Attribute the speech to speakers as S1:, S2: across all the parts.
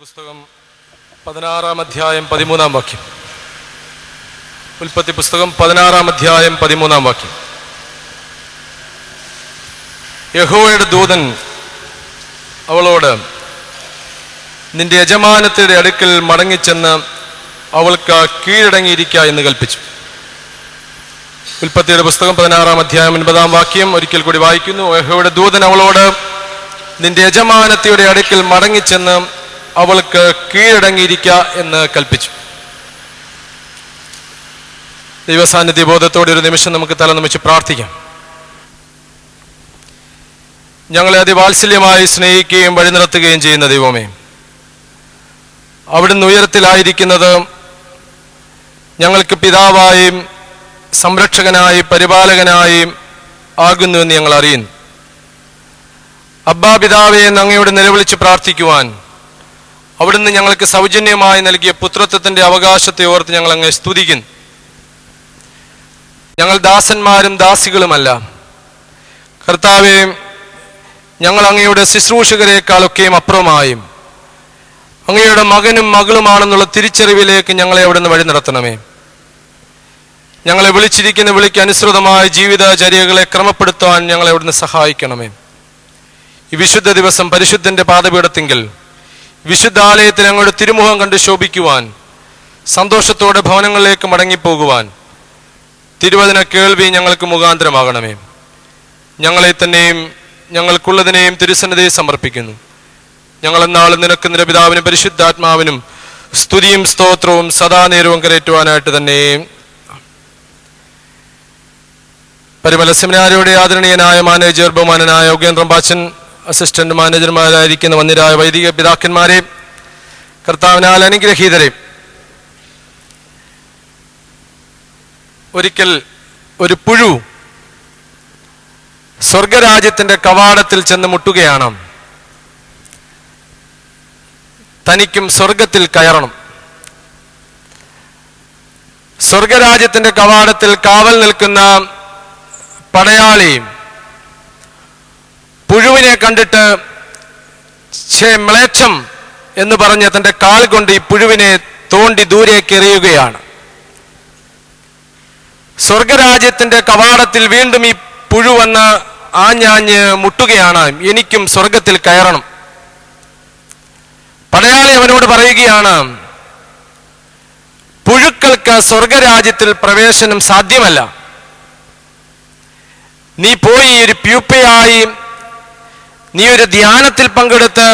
S1: പുസ്തകം 16-ാം അധ്യായം 13-ാം വാക്യം. ഉൽപ്പത്തി പുസ്തകം 16-ാം അധ്യായം 13-ാം വാക്യം. യഹോവയുടെ ദൂതൻ അവളോട്, നിന്റെ യജമാനത്തിയുടെ അടുക്കൽ മടങ്ങിച്ചെന്ന് അവൾക്ക് കീഴടങ്ങിയിരിക്കുക എന്ന് കൽപ്പിച്ചു. ഉൽപ്പത്തിയുടെ പുസ്തകം 16-ാം അധ്യായം 9-ാം വാക്യം ഒരിക്കൽ കൂടി വായിക്കുന്നു. യഹോവയുടെ ദൂതൻ അവളോട്, നിന്റെ യജമാനത്തിയുടെ അടുക്കൽ മടങ്ങിച്ചെന്ന് അവൾക്ക് കീഴടങ്ങിയിരിക്കുക എന്ന് കൽപ്പിച്ചു. ദൈവസാന്നിധ്യ ബോധത്തോടെ ഒരു നിമിഷം നമുക്ക് തലനമിച്ച് പ്രാർത്ഥിക്കാം. ഞങ്ങളെ അതിവാത്സല്യമായി സ്നേഹിക്കുകയും വഴി നടത്തുകയും ചെയ്യുന്ന ദൈവമേ, അവിടുന്ന് ഉയരത്തിലായിരിക്കുന്നത് ഞങ്ങൾക്ക് പിതാവായും സംരക്ഷകനായും പരിപാലകനായും ആകുന്നു എന്ന് ഞങ്ങൾ അറിയുന്നു. അബ്ബാ പിതാവേ എന്ന് അങ്ങയോട് നിലവിളിച്ച് പ്രാർത്ഥിക്കുവാൻ അവിടുന്ന് ഞങ്ങൾക്ക് സൗജന്യമായി നൽകിയ പുത്രത്വത്തിന്റെ അവകാശത്തെ ഓർത്ത് ഞങ്ങൾ അങ്ങേ സ്തുതിക്കുന്നു. ഞങ്ങൾ ദാസന്മാരും ദാസികളുമല്ല കർത്താവേ, ഞങ്ങൾ അങ്ങയുടെ ശുശ്രൂഷകരെക്കാളൊക്കെയും അപ്പുറമായും അങ്ങയുടെ മകനും മകളുമാണെന്നുള്ള തിരിച്ചറിവിലേക്ക് ഞങ്ങളെ അവിടുന്ന് വഴി നടത്തണമേ. ഞങ്ങളെ വിളിച്ചിരിക്കുന്ന വിളിക്ക് അനുസൃതമായ ജീവിതചര്യകളെ ക്രമപ്പെടുത്താൻ ഞങ്ങളെ അവിടുന്ന് സഹായിക്കണമേ. ഈ വിശുദ്ധ ദിവസം പരിശുദ്ധന്റെ പാദപീഠത്തിങ്കിൽ വിശുദ്ധാലയത്തിൽ ഞങ്ങളുടെ തിരുമുഖം കണ്ട് ശോഭിക്കുവാൻ, സന്തോഷത്തോടെ ഭവനങ്ങളിലേക്ക് മടങ്ങിപ്പോകുവാൻ തിരുവചന കേൾവി ഞങ്ങൾക്ക് മുഖാന്തരമാകണമേ. ഞങ്ങളെ തന്നെയും ഞങ്ങൾക്കുള്ളതിനെയും തിരുസന്നിധിയിൽ സമർപ്പിക്കുന്നു. ഞങ്ങളെന്നാളും നിനക്ക് നിന്റെ പിതാവിനും പരിശുദ്ധാത്മാവിനും സ്തുതിയും സ്തോത്രവും സദാ നേരവും കരയറ്റുവാനായിട്ട് തന്നെ. പരിമല സെമിനാരിയുടെ ആദരണീയനായ മാനേജർ ബഹുമാനനായ യോഗേന്ദ്രൻ ബാച്ചൻ, അസിസ്റ്റന്റ് മാനേജർമാരായിരിക്കുന്ന വന്യരായ വൈദിക പിതാക്കന്മാരെ, കർത്താവിനാൽ അനുഗ്രഹീതരെ, ഒരിക്കൽ ഒരു പുഴു സ്വർഗരാജ്യത്തിന്റെ കവാടത്തിൽ ചെന്ന് മുട്ടുകയാണ്. തനിക്കും സ്വർഗത്തിൽ കയറണം. സ്വർഗരാജ്യത്തിന്റെ കവാടത്തിൽ കാവൽ നിൽക്കുന്ന പടയാളി പുഴുവിനെ കണ്ടിട്ട് മ്ലേച്ഛം എന്ന് പറഞ്ഞ് തന്റെ കാൽ കൊണ്ട് ഈ പുഴുവിനെ തോണ്ടി ദൂരേക്ക് എറിയുകയാണ്. സ്വർഗരാജ്യത്തിന്റെ കവാടത്തിൽ വീണ്ടും ഈ പുഴു വന്ന് ആഞ്ഞാഞ്ഞ് മുട്ടുകയാണ്. എനിക്കും സ്വർഗത്തിൽ കയറണം. പടയാളി അവനോട് പറയുകയാണ്, പുഴുക്കൾക്ക് സ്വർഗരാജ്യത്തിൽ പ്രവേശനം സാധ്യമല്ല. നീ പോയി ഒരു പ്യൂപ്പയായി നീ ഒരു ധ്യാനത്തിൽ പങ്കെടുത്ത്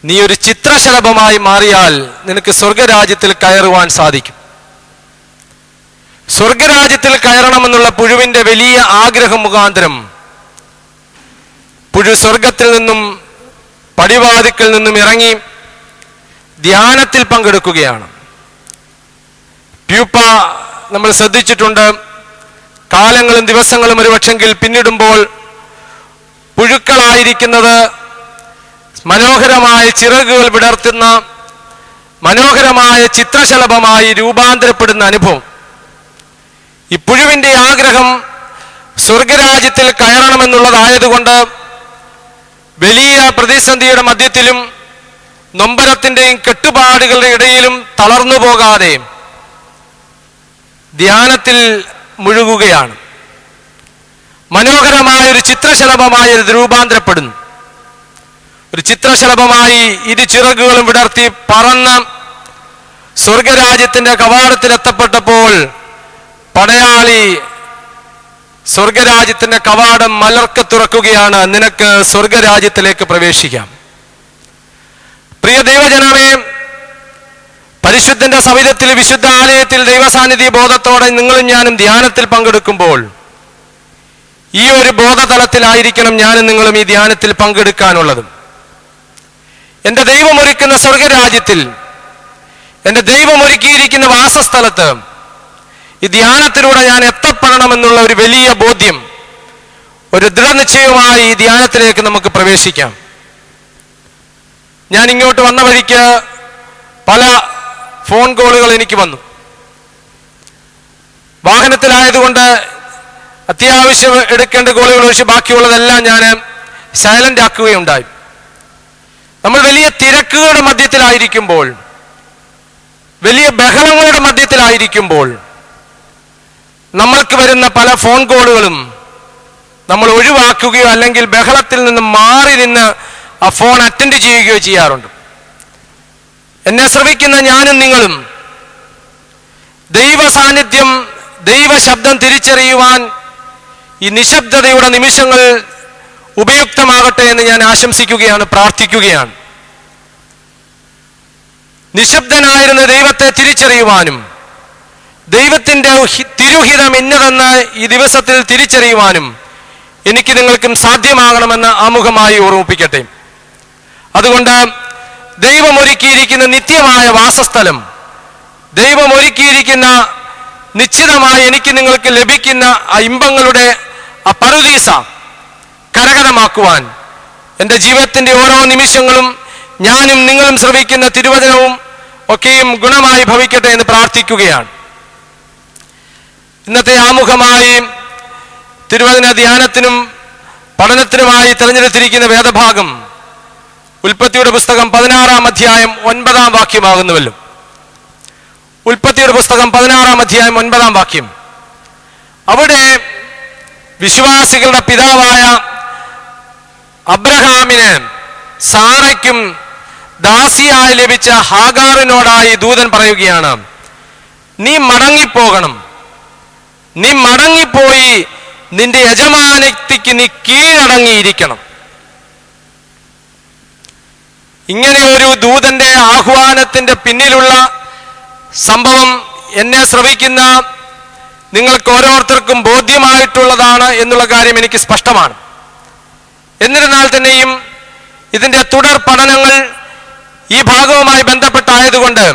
S1: നീ ഒരു ചിത്രശലഭമായി മാറിയാൽ നിനക്ക് സ്വർഗരാജ്യത്തിൽ കയറുവാൻ സാധിക്കും. സ്വർഗരാജ്യത്തിൽ കയറണമെന്നുള്ള പുഴുവിന്റെ വലിയ ആഗ്രഹം മുഖാന്തരം പുഴു സ്വർഗത്തിൽ നിന്നും പടിവാതിക്കൽ നിന്നും ഇറങ്ങി ധ്യാനത്തിൽ പങ്കെടുക്കുകയാണ്. പ്യൂപ്പ നമ്മൾ ശ്രദ്ധിച്ചിട്ടുണ്ട്. കാലങ്ങളും ദിവസങ്ങളും ഒരുപക്ഷെങ്കിൽ പിന്നിടുമ്പോൾ പുഴുക്കളായിരിക്കുന്നത് മനോഹരമായ ചിറകുകൾ വിടർത്തുന്ന മനോഹരമായ ചിത്രശലഭമായി രൂപാന്തരപ്പെടുന്ന അനുഭവം. ഈ പുഴുവിന്റെ ആഗ്രഹം സ്വർഗരാജ്യത്തിൽ കയറണമെന്നുള്ളതായതുകൊണ്ട് വലിയ പ്രതിസന്ധിയുടെ മധ്യത്തിലും നൊമ്പരത്തിന്റെയും കെട്ടുപാടുകളുടെ ഇടയിലും തളർന്നു പോകാതെ ധ്യാനത്തിൽ മുഴുകുകയാണ്. മനോഹരമായ ഒരു ചിത്രശലഭമായി ഇത് രൂപാന്തരപ്പെടുന്നു. ഒരു ചിത്രശലഭമായി ഇരു ചിറകുകളും വിടർത്തി പറന്ന് സ്വർഗരാജ്യത്തിന്റെ കവാടത്തിലെത്തപ്പെട്ടപ്പോൾ പടയാളി സ്വർഗരാജ്യത്തിന്റെ കവാടം മലർക്കെ തുറക്കുകയാണ്. നിനക്ക് സ്വർഗരാജ്യത്തിലേക്ക് പ്രവേശിക്കാം. പ്രിയ ദൈവജനമേ, പരിശുദ്ധന്റെ സവിധത്തിൽ വിശുദ്ധ ആലയത്തിൽ ദൈവസാന്നിധ്യ ബോധത്തോടെ നിങ്ങളും ഞാനും ധ്യാനത്തിൽ പങ്കെടുക്കുമ്പോൾ ഈ ഒരു ബോധതലത്തിലായിരിക്കണം ഞാനും നിങ്ങളും ഈ ധ്യാനത്തിൽ പങ്കെടുക്കാനുള്ളതും. എൻ്റെ ദൈവം ഒരുക്കുന്ന സ്വർഗരാജ്യത്തിൽ, എൻ്റെ ദൈവം ഒരുക്കിയിരിക്കുന്ന വാസസ്ഥലത്ത് ഈ ധ്യാനത്തിലൂടെ ഞാൻ എത്തപ്പെടണമെന്നുള്ള ഒരു വലിയ ബോധ്യം, ഒരു ദൃഢനിശ്ചയവുമായി ഈ ധ്യാനത്തിലേക്ക് നമുക്ക് പ്രവേശിക്കാം. ഞാൻ ഇങ്ങോട്ട് വന്ന വഴിക്ക് പല ഫോൺ കോളുകൾ എനിക്ക് വന്നു. വാഹനത്തിലായതുകൊണ്ട് അത്യാവശ്യം എടുക്കേണ്ട കോളുകൾ ഒഴിച്ച് ബാക്കിയുള്ളതെല്ലാം ഞാൻ സൈലന്റ് ആക്കുകയുണ്ടായി. നമ്മൾ വലിയ തിരക്കുകളുടെ മധ്യത്തിലായിരിക്കുമ്പോൾ, വലിയ ബഹളങ്ങളുടെ മധ്യത്തിലായിരിക്കുമ്പോൾ നമ്മൾക്ക് വരുന്ന പല ഫോൺ കോളുകളും നമ്മൾ ഒഴിവാക്കുകയോ അല്ലെങ്കിൽ ബഹളത്തിൽ നിന്ന് മാറി നിന്ന് ആ ഫോൺ അറ്റൻഡ് ചെയ്യുകയോ ചെയ്യാറുണ്ട്. എന്നെ ശ്രവിക്കുന്ന ഞാനും നിങ്ങളും ദൈവ സാന്നിധ്യം, ദൈവ ശബ്ദം തിരിച്ചറിയുവാൻ ഈ നിശബ്ദതയുടെ നിമിഷങ്ങൾ ഉപയുക്തമാകട്ടെ എന്ന് ഞാൻ ആശംസിക്കുകയാണ്, പ്രാർത്ഥിക്കുകയാണ്. നിശബ്ദനായിരുന്ന ദൈവത്തെ തിരിച്ചറിയുവാനും ദൈവത്തിൻ്റെ തിരുഹിതം ഇന്നതെന്ന് ഈ ദിവസത്തിൽ തിരിച്ചറിയുവാനും എനിക്ക് നിങ്ങൾക്കും സാധ്യമാകണമെന്ന് ആമുഖമായി ഓർമ്മിപ്പിക്കട്ടെ. അതുകൊണ്ട് ദൈവമൊരുക്കിയിരിക്കുന്ന നിത്യമായ വാസസ്ഥലം, ദൈവമൊരുക്കിയിരിക്കുന്ന നിശ്ചിതമായി എനിക്ക് നിങ്ങൾക്ക് ലഭിക്കുന്ന ആ ഇമ്പങ്ങളുടെ ആ പറുദീസ കരകരമാക്കുവാൻ എൻ്റെ ജീവിതത്തിൻ്റെ ഓരോ നിമിഷങ്ങളും ഞാനും നിങ്ങളും ശ്രവിക്കുന്ന തിരുവചനവും ഒക്കെയും ഗുണമായി ഭവിക്കട്ടെ എന്ന് പ്രാർത്ഥിക്കുകയാണ്. ഇന്നത്തെ ആമുഖമായി തിരുവചന ധ്യാനത്തിനും പഠനത്തിനുമായി തിരഞ്ഞെടുത്തിരിക്കുന്ന വേദഭാഗം ഉൽപ്പത്തിയുടെ പുസ്തകം 16-ാം അധ്യായം 9-ാം വാക്യമാകുന്നുവല്ലോ. ഉൽപ്പത്തിയുടെ പുസ്തകം 16-ാം അധ്യായം 9-ാം വാക്യം. അവിടെ വിശ്വാസികളുടെ പിതാവായ അബ്രഹാമിന് സാറയ്ക്കും ദാസിയായി ലഭിച്ച ഹാഗാറിനോടായി ദൂതൻ പറയുകയാണ്, നീ മടങ്ങിപ്പോകണം, നീ മടങ്ങിപ്പോയി നിന്റെ യജമാനത്തിക്ക് നീ കീഴടങ്ങിയിരിക്കണം. ഇങ്ങനെ ഒരു ദൂതന്റെ ആഹ്വാനത്തിന്റെ പിന്നിലുള്ള സംഭവം എന്നെ ശ്രവിക്കുന്ന നിങ്ങൾക്ക് ഓരോരുത്തർക്കും ബോധ്യമായിട്ടുള്ളതാണ് എന്നുള്ള കാര്യം എനിക്ക് സ്പഷ്ടമാണ്. എന്നിരുന്നാൽ തന്നെയും ഇതിൻ്റെ തുടർ പഠനങ്ങൾ ഈ ഭാഗവുമായി ബന്ധപ്പെട്ടായതുകൊണ്ട്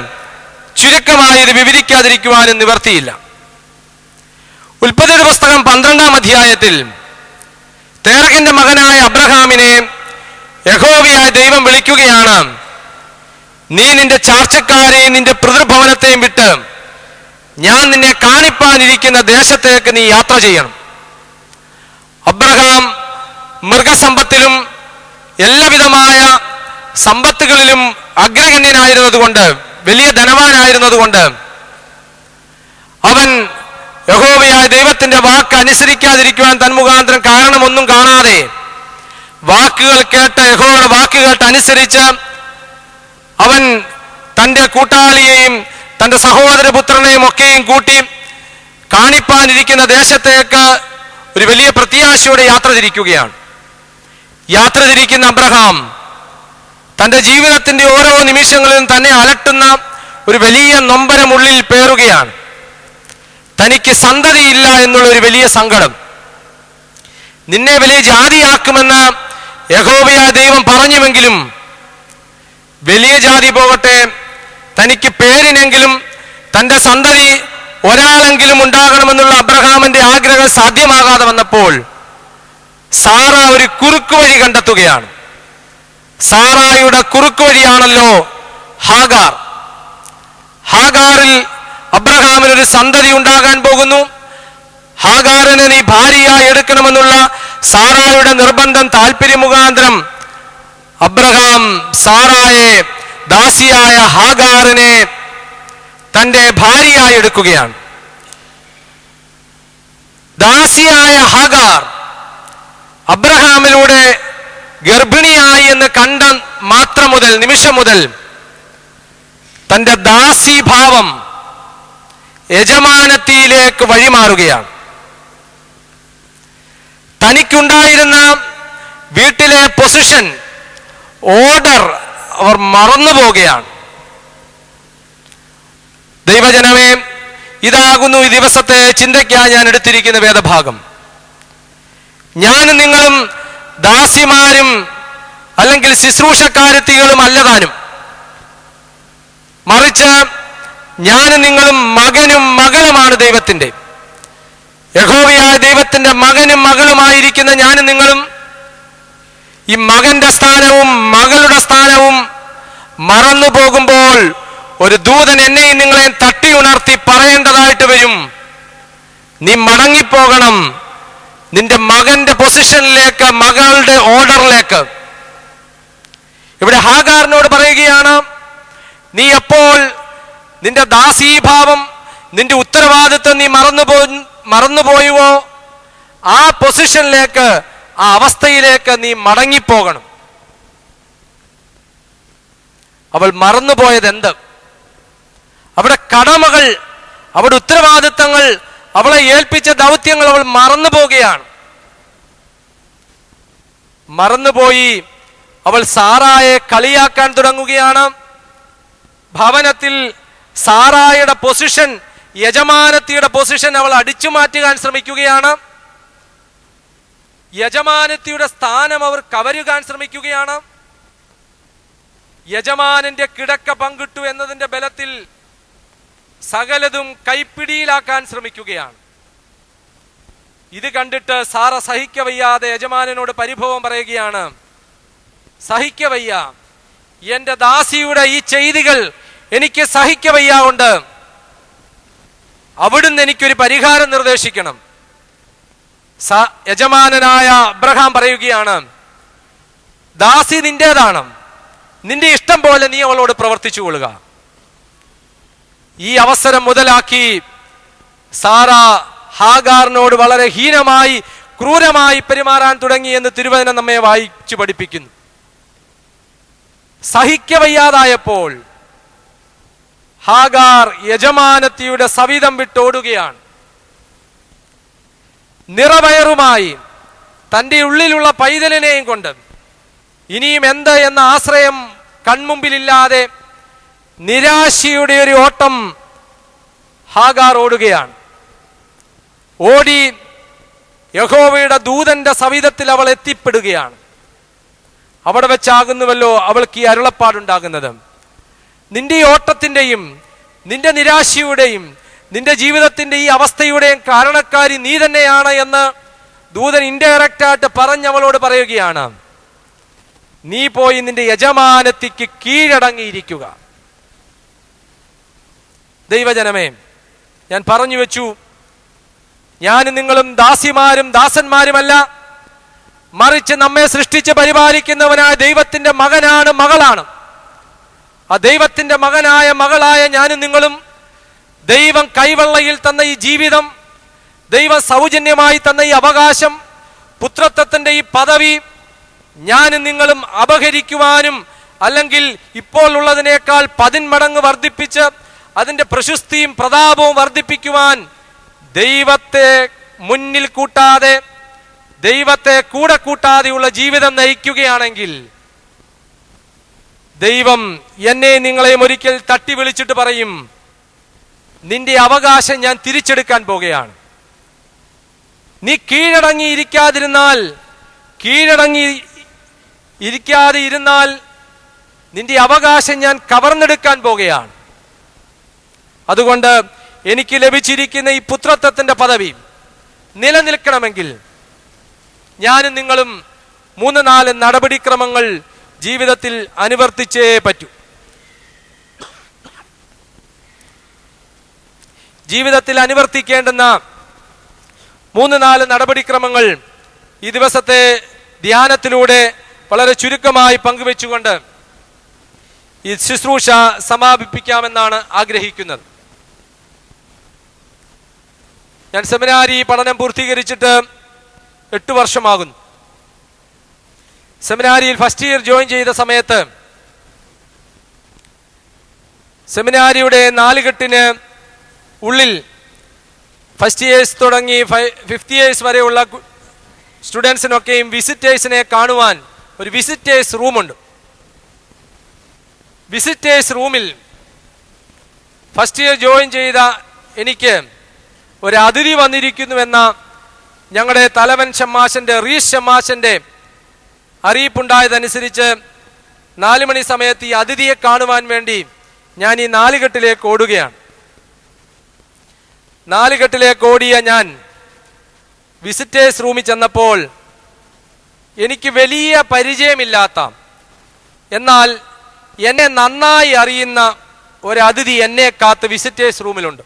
S1: ചുരുക്കമായി ഇത് വിവരിക്കാതിരിക്കുവാനും നിവർത്തിയില്ല. ഉൽപ്പത്തിയുടെ പുസ്തകം 12-ാം അധ്യായത്തിൽ തേരഹിന്റെ മകനായ അബ്രഹാമിനെ യഹോവയായ ദൈവം വിളിക്കുകയാണ്, നീ നിന്റെ ചാർച്ചക്കാരെയും നിന്റെ പിതൃഭവനത്തെയും വിട്ട് ഞാൻ നിന്നെ കാണിപ്പാനിരിക്കുന്ന ദേശത്തേക്ക് നീ യാത്ര ചെയ്യണം. അബ്രഹാം മൃഗസമ്പത്തിലും എല്ലാവിധമായ സമ്പത്തുകളിലും അഗ്രഗണ്യനായിരുന്നതുകൊണ്ട്, വലിയ ധനവാനായിരുന്നതുകൊണ്ട് അവൻ യഹോവയായ ദൈവത്തിന്റെ വാക്ക് അനുസരിക്കാതിരിക്കുവാൻ തന്മുഖാന്തരം കാരണമൊന്നും കാണാതെ വാക്കുകൾ കേട്ട്, യഹോവയുടെ വാക്ക് കേട്ട് അനുസരിച്ച് അവൻ തൻ്റെ കൂട്ടാളിയെയും തൻ്റെ സഹോദരപുത്രനെയും ഒക്കെയും കൂട്ടി കാണിപ്പാനിരിക്കുന്ന ദേശത്തേക്ക് ഒരു വലിയ പ്രത്യാശയോടെ യാത്ര തിരിക്കുകയാണ്. യാത്ര തിരിക്കുന്ന അബ്രഹാം തൻ്റെ ജീവിതത്തിൻ്റെ ഓരോ നിമിഷങ്ങളിലും തന്നെ അലട്ടുന്ന ഒരു വലിയ നൊമ്പരമുള്ളിൽ പേറുകയാണ്. തനിക്ക് സന്തതിയില്ല എന്നുള്ള ഒരു വലിയ സങ്കടം. നിന്നെ വലിയ ജാതിയാക്കുമെന്ന് യഹോവയായ ദൈവം പറഞ്ഞുവെങ്കിലും വലിയ ജാതി പോകട്ടെ, തനിക്ക് പേരിനെങ്കിലും തൻ്റെ സന്തതി ഒരാളെങ്കിലും ഉണ്ടാകണമെന്നുള്ള അബ്രഹാമിന്റെ ആഗ്രഹം സാധ്യമാകാതെ വന്നപ്പോൾ സാറ ഒരു കുറുക്കുവഴി കണ്ടെത്തുകയാണ്. സാറായുടെ കുറുക്കുവഴിയാണല്ലോ ഹാഗാർ. ഹാഗാറിൽ അബ്രഹാമിനൊരു സന്തതി ഉണ്ടാകാൻ പോകുന്നു. ഹാഗാറിനെ നീ ഭാര്യയായി എടുക്കണമെന്നുള്ള സാറായുടെ നിർബന്ധം, താല്പര്യമുഖാന്തരം അബ്രഹാം സാറായെ, ദാസിയായ ഹാഗാറിനെ തൻ്റെ ഭാര്യയായി എടുക്കുകയാണ്. ദാസിയായ ഹാഗാർ അബ്രഹാമിലൂടെ ഗർഭിണിയായി എന്ന് കണ്ട മാത്രം മുതൽ, നിമിഷം മുതൽ തൻ്റെ ദാസീഭാവം യജമാനത്തിയിലേക്ക് വഴിമാറുകയാണ്. തനിക്കുണ്ടായിരുന്ന വീട്ടിലെ പൊസിഷൻ, ഓർഡർ അവർ മറന്നു പോവുകയാണ്. ദൈവജനമേ, ഇതാകുന്നു ഈ ദിവസത്തെ ചിന്തയ്ക്കായി ഞാൻ എടുത്തിരിക്കുന്ന വേദഭാഗം. ഞാനും നിങ്ങളും ദാസിമാരും അല്ലെങ്കിൽ ശുശ്രൂഷക്കാരത്തികളും അല്ലതാനും, മറിച്ച് ഞാനും നിങ്ങളും മകനും മകളുമാണ് ദൈവത്തിൻ്റെ. യഹോവയായ ദൈവത്തിൻ്റെ മകനും മകളുമായിരിക്കുന്ന ഞാനും നിങ്ങളും ഈ മകന്റെ സ്ഥാനവും മകളുടെ സ്ഥാനവും മറന്നു പോകുമ്പോൾ ഒരു ദൂതൻ എന്നെയും നിങ്ങളെയും തട്ടി ഉണർത്തി പറയേണ്ടതായിട്ട് വരും, നീ മടങ്ങിപ്പോകണം നിന്റെ മകന്റെ പൊസിഷനിലേക്ക്, മകളുടെ ഓർഡറിലേക്ക്. ഇവിടെ ഹാഗാറിനോട് പറയുകയാണ്, നീ എപ്പോൾ നിന്റെ ദാസീഭാവം, നിന്റെ ഉത്തരവാദിത്വം നീ മറന്നുപോയുവോ, ആ പൊസിഷനിലേക്ക്, ആ അവസ്ഥയിലേക്ക് നീ മടങ്ങിപ്പോകണം. അവൾ മറന്നുപോയത് എന്ത്? അവിടെ കടമകൾ, അവിടെ ഉത്തരവാദിത്തങ്ങൾ, അവളെ ഏൽപ്പിച്ച ദൗത്യങ്ങൾ അവൾ മറന്നുപോകുകയാണ്. മറന്നുപോയി അവൾ സാറായെ കളിയാക്കാൻ തുടങ്ങുകയാണ്. ഭവനത്തിൽ സാറായുടെ പൊസിഷൻ, യജമാനത്തിയുടെ പൊസിഷൻ അവൾ അടിച്ചു മാറ്റുവാൻ ശ്രമിക്കുകയാണ്. യജമാനത്തിയുടെ സ്ഥാനം അവർ കവരുവാൻ ശ്രമിക്കുകയാണ്. യജമാനന്റെ കിടക്ക പങ്കിട്ടു എന്നതിന്റെ ബലത്തിൽ സകലതും കൈപ്പിടിയിലാക്കാൻ ശ്രമിക്കുകയാണ്. ഇത് കണ്ടിട്ട് സാറ സഹിക്കവയ്യാതെ യജമാനനോട് പരിഭവം പറയുകയാണ്, സഹിക്കവയ്യ, എന്റെ ദാസിയുടെ ഈ ചെയ്തികൾ എനിക്ക് സഹിക്കവയ്യ കൊണ്ട് അവിടുന്ന് എനിക്കൊരു പരിഹാരം നിർദ്ദേശിക്കണം. യജമാനനായ അബ്രഹാം പറയുകയാണ്, ദാസി നിന്റേതാണ്, നിന്റെ ഇഷ്ടം പോലെ നീ അവളോട് പ്രവർത്തിച്ചു കൊള്ളുക. ഈ അവസരം മുതലാക്കി സാറ ഹാഗാറിനോട് വളരെ ഹീനമായി, ക്രൂരമായി പെരുമാറാൻ തുടങ്ങി എന്ന് തിരുവചനം നമ്മെ വായിച്ചു പഠിപ്പിക്കുന്നു. സഹിക്കവയ്യാതായപ്പോൾ ഹാഗാർ യജമാനത്തിയുടെ സവിധം വിട്ടോടുകയാണ്. നിറവയറുമായി തൻ്റെ ഉള്ളിലുള്ള പൈതലിനെയും കൊണ്ട് ഇനിയും എന്ത് എന്ന ആശ്രയം കൺമുമ്പിലില്ലാതെ നിരാശയുടെ ഒരു ഓട്ടം ഹാഗാർ ഓടുകയാണ്. ഓടി യഹോവയുടെ ദൂതന്റെ സവിധത്തിൽ അവൾ എത്തിപ്പെടുകയാണ്. അവിടെ വെച്ചാകുന്നുവല്ലോ അവൾക്ക് ഈ അരുളപ്പാടുണ്ടാകുന്നത്. നിന്റെ ഈ ഓട്ടത്തിന്റെയും നിന്റെ നിരാശയുടെയും നിന്റെ ജീവിതത്തിന്റെ ഈ അവസ്ഥയുടെയും കാരണക്കാരി നീ തന്നെയാണ് എന്ന് ദൂതൻ ഇൻഡയറക്റ്റായിട്ട് പറഞ്ഞവളോട് പറയുകയാണ്. നീ പോയി നിന്റെ യജമാനത്തിക്ക് കീഴടങ്ങിയിരിക്കുക. ദൈവജനമേ, ഞാൻ പറഞ്ഞു വെച്ചു, ഞാനും നിങ്ങളും ദാസിമാരും ദാസന്മാരുമല്ല, മറിച്ച് നമ്മെ സൃഷ്ടിച്ച് പരിപാലിക്കുന്നവനായ ദൈവത്തിന്റെ മകനാണ്, മകളാണ്. ആ ദൈവത്തിന്റെ മകനായ മകളായ ഞാനും നിങ്ങളും ദൈവം കൈവെള്ളയിൽ തന്ന ഈ ജീവിതം, ദൈവം സൗജന്യമായി തന്ന ഈ അവകാശം, പുത്രത്വത്തിന്റെ ഈ പദവി ഞാനും നിങ്ങളും അപഹരിക്കുവാനും അല്ലെങ്കിൽ ഇപ്പോൾ ഉള്ളതിനേക്കാൾ 10 മടങ്ങ് വർദ്ധിപ്പിച്ച് അതിന്റെ പ്രശസ്തിയും പ്രതാപവും വർദ്ധിപ്പിക്കുവാൻ ദൈവത്തെ മുന്നിൽ കൂട്ടാതെ, ദൈവത്തെ കൂടെ കൂട്ടാതെയുള്ള ജീവിതം നയിക്കുകയാണെങ്കിൽ ദൈവം എന്നെ നിങ്ങളെയും ഒരിക്കൽ തട്ടി വിളിച്ചിട്ട് പറയും, നിന്റെ അവകാശം ഞാൻ തിരിച്ചെടുക്കാൻ പോകുകയാണ്. നീ കീഴടങ്ങി ഇരുന്നാൽ നിന്റെ അവകാശം ഞാൻ കവർന്നെടുക്കാൻ പോകുകയാണ്. അതുകൊണ്ട് എനിക്ക് ലഭിച്ചിരിക്കുന്ന ഈ പുത്രത്വത്തിന്റെ പദവി നിലനിൽക്കണമെങ്കിൽ ഞാനും നിങ്ങളും 3-4 നടപടിക്രമങ്ങൾ ജീവിതത്തിൽ അനുവർത്തിച്ചേ പറ്റൂ. ജീവിതത്തിൽ അനുവർത്തിക്കേണ്ടുന്ന 3-4 നടപടിക്രമങ്ങൾ ഈ ദിവസത്തെ ധ്യാനത്തിലൂടെ വളരെ ചുരുക്കമായി പങ്കുവെച്ചുകൊണ്ട് ഈ ശുശ്രൂഷ സമാപിപ്പിക്കാമെന്നാണ് ആഗ്രഹിക്കുന്നത്. ഞാൻ സെമിനാരി പഠനം പൂർത്തീകരിച്ചിട്ട് 8 വർഷമാകുന്നു. സെമിനാരിയിൽ ഫസ്റ്റ് ഇയർ ജോയിൻ ചെയ്ത സമയത്ത് സെമിനാരിയുടെ 4 കെട്ടിന് ഉള്ളിൽ ഫസ്റ്റ് ഇയേഴ്സ് തുടങ്ങി 5th ഇയേഴ്സ് വരെയുള്ള സ്റ്റുഡൻസിനൊക്കെയും വിസിറ്റേഴ്സിനെ കാണുവാൻ ഒരു വിസിറ്റേഴ്സ് റൂമുണ്ട്. വിസിറ്റേഴ്സ് റൂമിൽ ഫസ്റ്റ് ഇയർ ജോയിൻ ചെയ്ത എനിക്ക് ഒരു അതിഥി വന്നിരിക്കുന്നുവെന്ന ഞങ്ങളുടെ തലവൻ ഷമ്മാശന്റെ റീസ് ഷമ്മാശന്റെ അറിയിപ്പുണ്ടായതനുസരിച്ച് 4 മണി സമയത്ത് ഈ അതിഥിയെ കാണുവാൻ വേണ്ടി ഞാൻ ഈ 4 കെട്ടിലേക്ക് ഓടുകയാണ്. 4 കെട്ടിലേക്ക് ഓടിയ ഞാൻ വിസിറ്റേഴ്സ് റൂമിൽ ചെന്നപ്പോൾ എനിക്ക് വലിയ പരിചയമില്ലാത്ത, എന്നാൽ എന്നെ നന്നായി അറിയുന്ന ഒരു അതിഥി എന്നെ കാത്ത് വിസിറ്റേഴ്സ് റൂമിലുണ്ട്.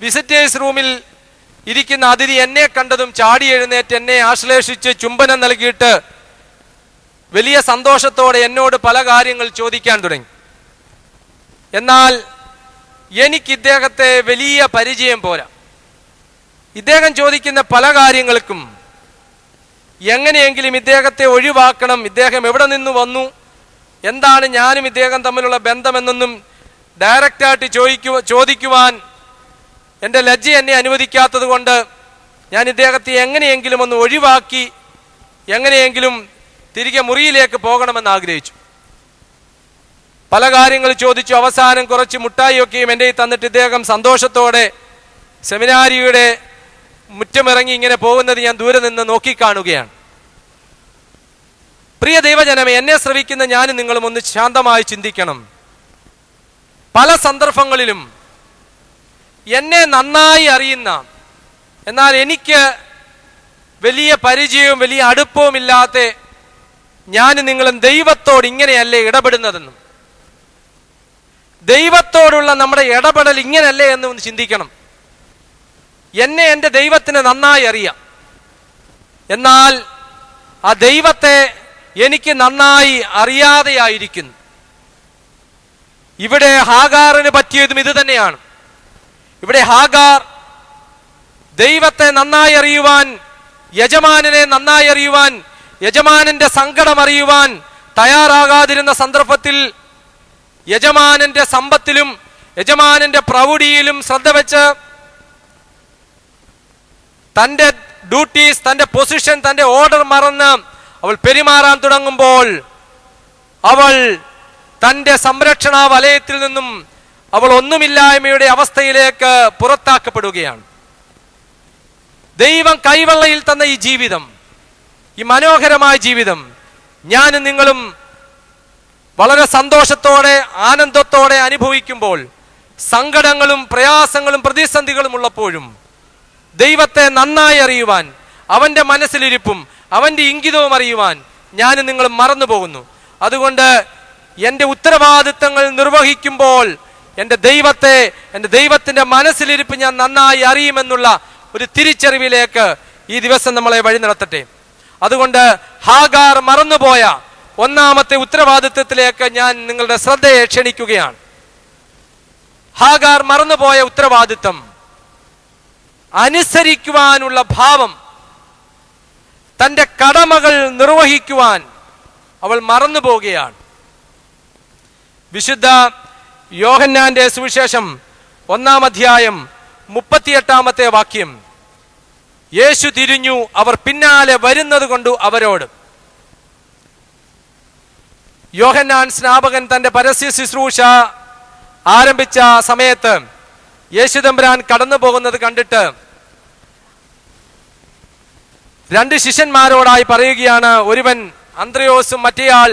S1: വിസിറ്റേഴ്സ് റൂമിൽ ഇരിക്കുന്ന അതിഥി എന്നെ കണ്ടതും ചാടി എഴുന്നേറ്റ് എന്നെ ആശ്ലേഷിച്ച് ചുംബനം നൽകിയിട്ട് വലിയ സന്തോഷത്തോടെ എന്നോട് പല കാര്യങ്ങൾ ചോദിക്കാൻ തുടങ്ങി. എന്നാൽ എനിക്ക് ഇദ്ദേഹത്തെ വലിയ പരിചയം പോരാ. ഇദ്ദേഹം ചോദിക്കുന്ന പല കാര്യങ്ങൾക്കും എങ്ങനെയെങ്കിലും ഇദ്ദേഹത്തെ ഒഴിവാക്കണം, ഇദ്ദേഹം എവിടെ നിന്ന് വന്നു, എന്താണ് ഞാനും ഇദ്ദേഹം തമ്മിലുള്ള ബന്ധമെന്നൊന്നും ഡയറക്റ്റായിട്ട് ചോദിക്കുവാൻ എൻ്റെ ലജ്ജ എന്നെ അനുവദിക്കാത്തത് കൊണ്ട് ഞാൻ ഇദ്ദേഹത്തെ എങ്ങനെയെങ്കിലും ഒന്ന് ഒഴിവാക്കി എങ്ങനെയെങ്കിലും തിരികെ മുറിയിലേക്ക് പോകണമെന്ന് ആഗ്രഹിച്ചു. പല കാര്യങ്ങൾ ചോദിച്ചു. അവസാനം കുറച്ച് മുട്ടായിയൊക്കെയും എൻ്റെ തന്നിട്ട് ഇദ്ദേഹം സന്തോഷത്തോടെ സെമിനാരിയുടെ മുറ്റമിറങ്ങി ഇങ്ങനെ പോകുന്നത് ഞാൻ ദൂരെ നിന്ന് നോക്കിക്കാണുകയാണ്. പ്രിയ ദൈവജനമേ, എന്നെ ശ്രവിക്കുന്ന ഞാനും നിങ്ങളും ഒന്ന് ശാന്തമായി ചിന്തിക്കണം. പല സന്ദർഭങ്ങളിലും എന്നെ നന്നായി അറിയുന്ന, എന്നാൽ എനിക്ക് വലിയ പരിചയവും വലിയ അടുപ്പവും ഇല്ലാത്ത ഞാനും നിങ്ങളും ദൈവത്തോട് ഇങ്ങനെയല്ലേ ഇടപെടുന്നതെന്നും ദൈവത്തോടുള്ള നമ്മുടെ ഇടപെടൽ ഇങ്ങനെയല്ലേ എന്ന് ഒന്ന് ചിന്തിക്കണം. എന്നെ എൻ്റെ ദൈവത്തിന് നന്നായി അറിയാം, എന്നാൽ ആ ദൈവത്തെ എനിക്ക് നന്നായി അറിയാതെയായിരിക്കുന്നു. ഇവിടെ ഹാഗാറിന് പറ്റിയതും ഇത് തന്നെയാണ്. ഇവിടെ ഹാഗാർ ദൈവത്തെ നന്നായി അറിയുവാൻ, യജമാനനെ നന്നായി അറിയുവാൻ, യജമാനന്റെ സങ്കടം അറിയുവാൻ തയ്യാറാകാതിരുന്ന സന്ദർഭത്തിൽ യജമാനന്റെ സമ്പത്തിലും യജമാനന്റെ പ്രൗഢിയിലും ശ്രദ്ധ വെച്ച് തന്റെ ഡ്യൂട്ടീസ്, തന്റെ പൊസിഷൻ, തന്റെ ഓർഡർ മറന്ന് അവൾ പെരുമാറാൻ തുടങ്ങുമ്പോൾ അവൾ തന്റെ സംരക്ഷണ വലയത്തിൽ നിന്നും അവൾ ഒന്നുമില്ലായ്മയുടെ അവസ്ഥയിലേക്ക് പുറത്താക്കപ്പെടുകയാണ്. ദൈവം കൈവെള്ളയിൽ തന്ന ഈ ജീവിതം, ഈ മനോഹരമായ ജീവിതം ഞാനും നിങ്ങളും വളരെ സന്തോഷത്തോടെ ആനന്ദത്തോടെ അനുഭവിക്കുമ്പോൾ, സങ്കടങ്ങളും പ്രയാസങ്ങളും പ്രതിസന്ധികളും ഉള്ളപ്പോഴും ദൈവത്തെ നന്നായി അറിയുവാൻ, അവന്റെ മനസ്സിലിരിപ്പും അവന്റെ ഇംഗിതവും അറിയുവാൻ ഞാനും നിങ്ങളും മറന്നു പോകുന്നു. അതുകൊണ്ട് എൻ്റെ ഉത്തരവാദിത്തങ്ങൾ നിർവഹിക്കുമ്പോൾ എൻ്റെ ദൈവത്തെ, എൻ്റെ ദൈവത്തിന്റെ മനസ്സിലിരിപ്പ് ഞാൻ നന്നായി അറിയുമെന്നുള്ള ഒരു തിരിച്ചറിവിലേക്ക് ഈ ദിവസം നമ്മളെ വഴി നടത്തട്ടെ. അതുകൊണ്ട് ഹാഗാർ മറന്നുപോയ ഒന്നാമത്തെ ഉത്തരവാദിത്വത്തിലേക്ക് ഞാൻ നിങ്ങളുടെ ശ്രദ്ധയെ ക്ഷണിക്കുകയാണ്. ഹാഗാർ മറന്നുപോയ ഉത്തരവാദിത്വം, അനുസരിക്കുവാനുള്ള ഭാവം, തന്റെ കടമകൾ നിർവഹിക്കുവാൻ അവൾ മറന്നു പോവുകയാണ്. വിശുദ്ധ യോഹന്നാന്റെ സുവിശേഷം 1-ാം അധ്യായം 38-ാമത്തെ വാക്യം, യേശു തിരിഞ്ഞു, അവർ പിന്നാലെ വരുന്നത് കൊണ്ട് അവരോട്. യോഹന്നാൻ സ്നാപകൻ തന്റെ പരസ്യ ശുശ്രൂഷ ആരംഭിച്ച സമയത്ത് യേശുദമ്പുരാൻ കടന്നു പോകുന്നത് കണ്ടിട്ട് 2 ശിഷ്യന്മാരോടായി പറയുകയാണ്. ഒരുവൻ അന്ത്രയോസും മറ്റേയാൾ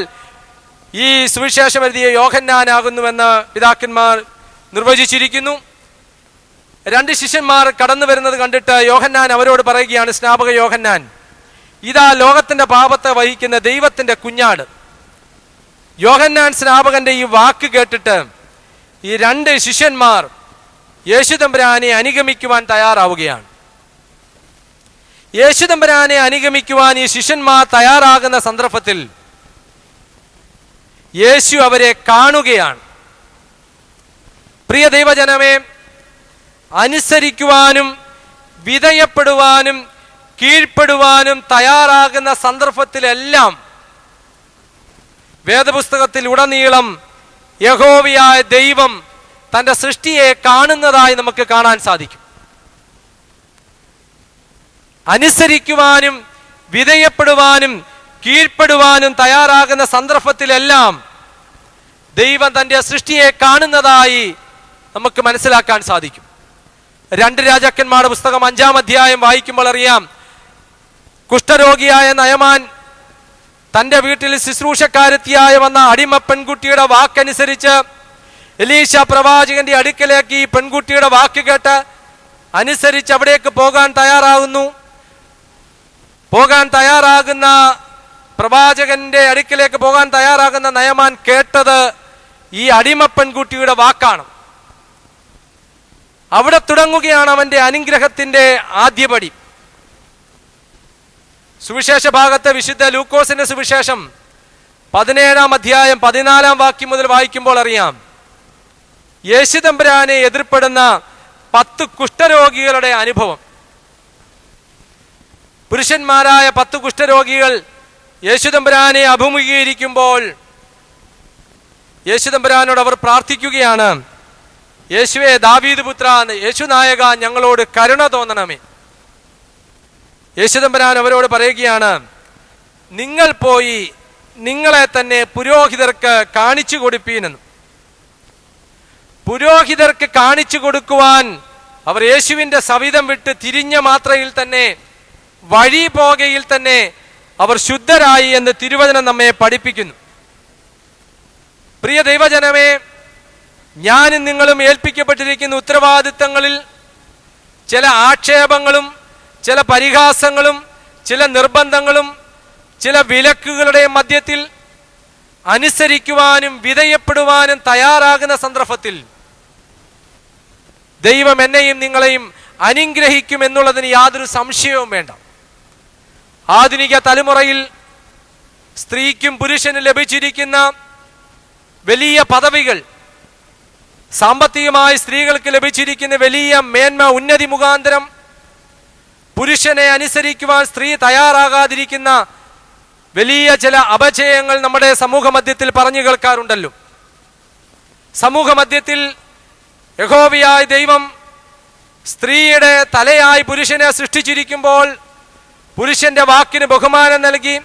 S1: ഈ സുവിശേഷം എഴുതിയ യോഹന്നാനാകുന്നുവെന്ന് പിതാക്കന്മാർ നിർവചിച്ചിരിക്കുന്നു. 2 ശിഷ്യന്മാർ കടന്നു വരുന്നത് കണ്ടിട്ട് യോഹന്നാൻ അവരോട് പറയുകയാണ്, സ്നാപക യോഹന്നാൻ, ഇതാ ലോകത്തിന്റെ പാപത്തെ വഹിക്കുന്ന ദൈവത്തിന്റെ കുഞ്ഞാട്. യോഹന്നാൻ സ്നാപകന്റെ ഈ വാക്ക് കേട്ടിട്ട് ഈ 2 ശിഷ്യന്മാർ യേശുദമ്പുരാനെ അനുഗമിക്കുവാൻ തയ്യാറാവുകയാണ്. യേശുദമ്പുരാനെ അനുഗമിക്കുവാൻ ഈ ശിഷ്യന്മാർ തയ്യാറാകുന്ന സന്ദർഭത്തിൽ യേശു അവരെ കാണുകയാണ്. പ്രിയ ദൈവജനമേ, അനുസരിക്കുവാനും വിധേയപ്പെടുവാനും കീഴ്പ്പെടുവാനും തയ്യാറാകുന്ന സന്ദർഭത്തിലെല്ലാം വേദപുസ്തകത്തിൽ ഉടനീളം യഹോവയായ ദൈവം തന്റെ സൃഷ്ടിയെ കാണുന്നതായി നമുക്ക് കാണാൻ സാധിക്കും. അനുസരിക്കുവാനും വിധേയപ്പെടുവാനും കീഴ്പ്പെടുവാനും തയ്യാറാകുന്ന സന്ദർഭത്തിലെല്ലാം ദൈവം തന്റെ സൃഷ്ടിയെ കാണുന്നതായി നമുക്ക് മനസ്സിലാക്കാൻ സാധിക്കും. 2 രാജാക്കന്മാരുടെ പുസ്തകം 5-ാം അധ്യായം വായിക്കുമ്പോൾ അറിയാം, കുഷ്ഠരോഗിയായ നയമാൻ തന്റെ വീട്ടിൽ ശുശ്രൂഷക്കാരത്തിയായി വന്ന അടിമ പെൺകുട്ടിയുടെ വാക്കനുസരിച്ച് എലീശ പ്രവാചകന്റെ അടുക്കലേക്ക് ഈ പെൺകുട്ടിയുടെ വാക്ക് കേട്ട് അനുസരിച്ച് അവിടേക്ക് പോകാൻ തയ്യാറാകുന്ന പ്രവാചകന്റെ അടുക്കലേക്ക് പോകാൻ തയ്യാറാകുന്ന നയമാൻ കേട്ടത് ഈ അടിമ പെൺകുട്ടിയുടെ വാക്കാണ്. അവിടെ തുടങ്ങുകയാണ് അവന്റെ അനുഗ്രഹത്തിന്റെ ആദ്യപടി. സുവിശേഷ ഭാഗത്തെ വിശുദ്ധ ലൂക്കോസിന്റെ സുവിശേഷം 17-ാം അധ്യായം 14-ാം വാക്യം മുതൽ വായിക്കുമ്പോൾ അറിയാം, യേശുതമ്പുരാനെ എതിർപ്പെടുന്ന 10 കുഷ്ഠരോഗികളുടെ അനുഭവം. പുരുഷന്മാരായ 10 കുഷ്ഠരോഗികൾ യേശുതമ്പുരാനെ അഭിമുഖീകരിക്കുമ്പോൾ യേശുതമ്പുരാനോട് അവർ പ്രാർത്ഥിക്കുകയാണ്, യേശുവേ, ദാവീദ് പുത്ര, യേശുനായക, ഞങ്ങളോട് കരുണ തോന്നണമേ. യേശുതമ്പുരാൻ അവരോട് പറയുകയാണ്, നിങ്ങൾ പോയി നിങ്ങളെ തന്നെ പുരോഹിതർക്ക് കാണിച്ചു കൊടുപ്പീനെന്ന്. പുരോഹിതർക്ക് കാണിച്ചു കൊടുക്കുവാൻ അവർ യേശുവിന്റെ സവിധം വിട്ട് തിരിഞ്ഞ മാത്രയിൽ തന്നെ, വഴി പോകയിൽ തന്നെ അവർ ശുദ്ധരായി എന്ന് തിരുവചനം നമ്മെ പഠിപ്പിക്കുന്നു. പ്രിയ ദൈവജനമേ, ഞാനും നിങ്ങളും ഏൽപ്പിക്കപ്പെട്ടിരിക്കുന്ന ഉത്തരവാദിത്തങ്ങളിൽ ചില ആക്ഷേപങ്ങളും ചില പരിഹാസങ്ങളും ചില നിർബന്ധങ്ങളും ചില വിലക്കുകളുടെ മധ്യത്തിൽ അനുസരിക്കുവാനും വിധേയപ്പെടുവാനും തയ്യാറാകുന്ന സന്ദർഭത്തിൽ ദൈവം എന്നെയും നിങ്ങളെയും അനുഗ്രഹിക്കും എന്നുള്ളതിന് യാതൊരു സംശയവും വേണ്ട. ആധുനിക തലമുറയിൽ സ്ത്രീക്കും പുരുഷനും ലഭിച്ചിരിക്കുന്ന വലിയ പദവികൾ, സാമ്പത്തികമായി സ്ത്രീകൾക്ക് ലഭിച്ചിരിക്കുന്ന വലിയ മേന്മ, ഉന്നതി മുഖാന്തരം പുരുഷനെ അനുസരിക്കുവാൻ സ്ത്രീ തയ്യാറാകാതിരിക്കുന്ന വലിയ ചില അപജയങ്ങൾ നമ്മുടെ സമൂഹ മധ്യത്തിൽ പറഞ്ഞു കേൾക്കാറുണ്ടല്ലോ. സമൂഹ മധ്യത്തിൽ യഹോവയായ ദൈവം സ്ത്രീയുടെ തലയായി പുരുഷനെ സൃഷ്ടിച്ചിരിക്കുമ്പോൾ പുരുഷന്റെ വാക്കിന് ബഹുമാനം നൽകി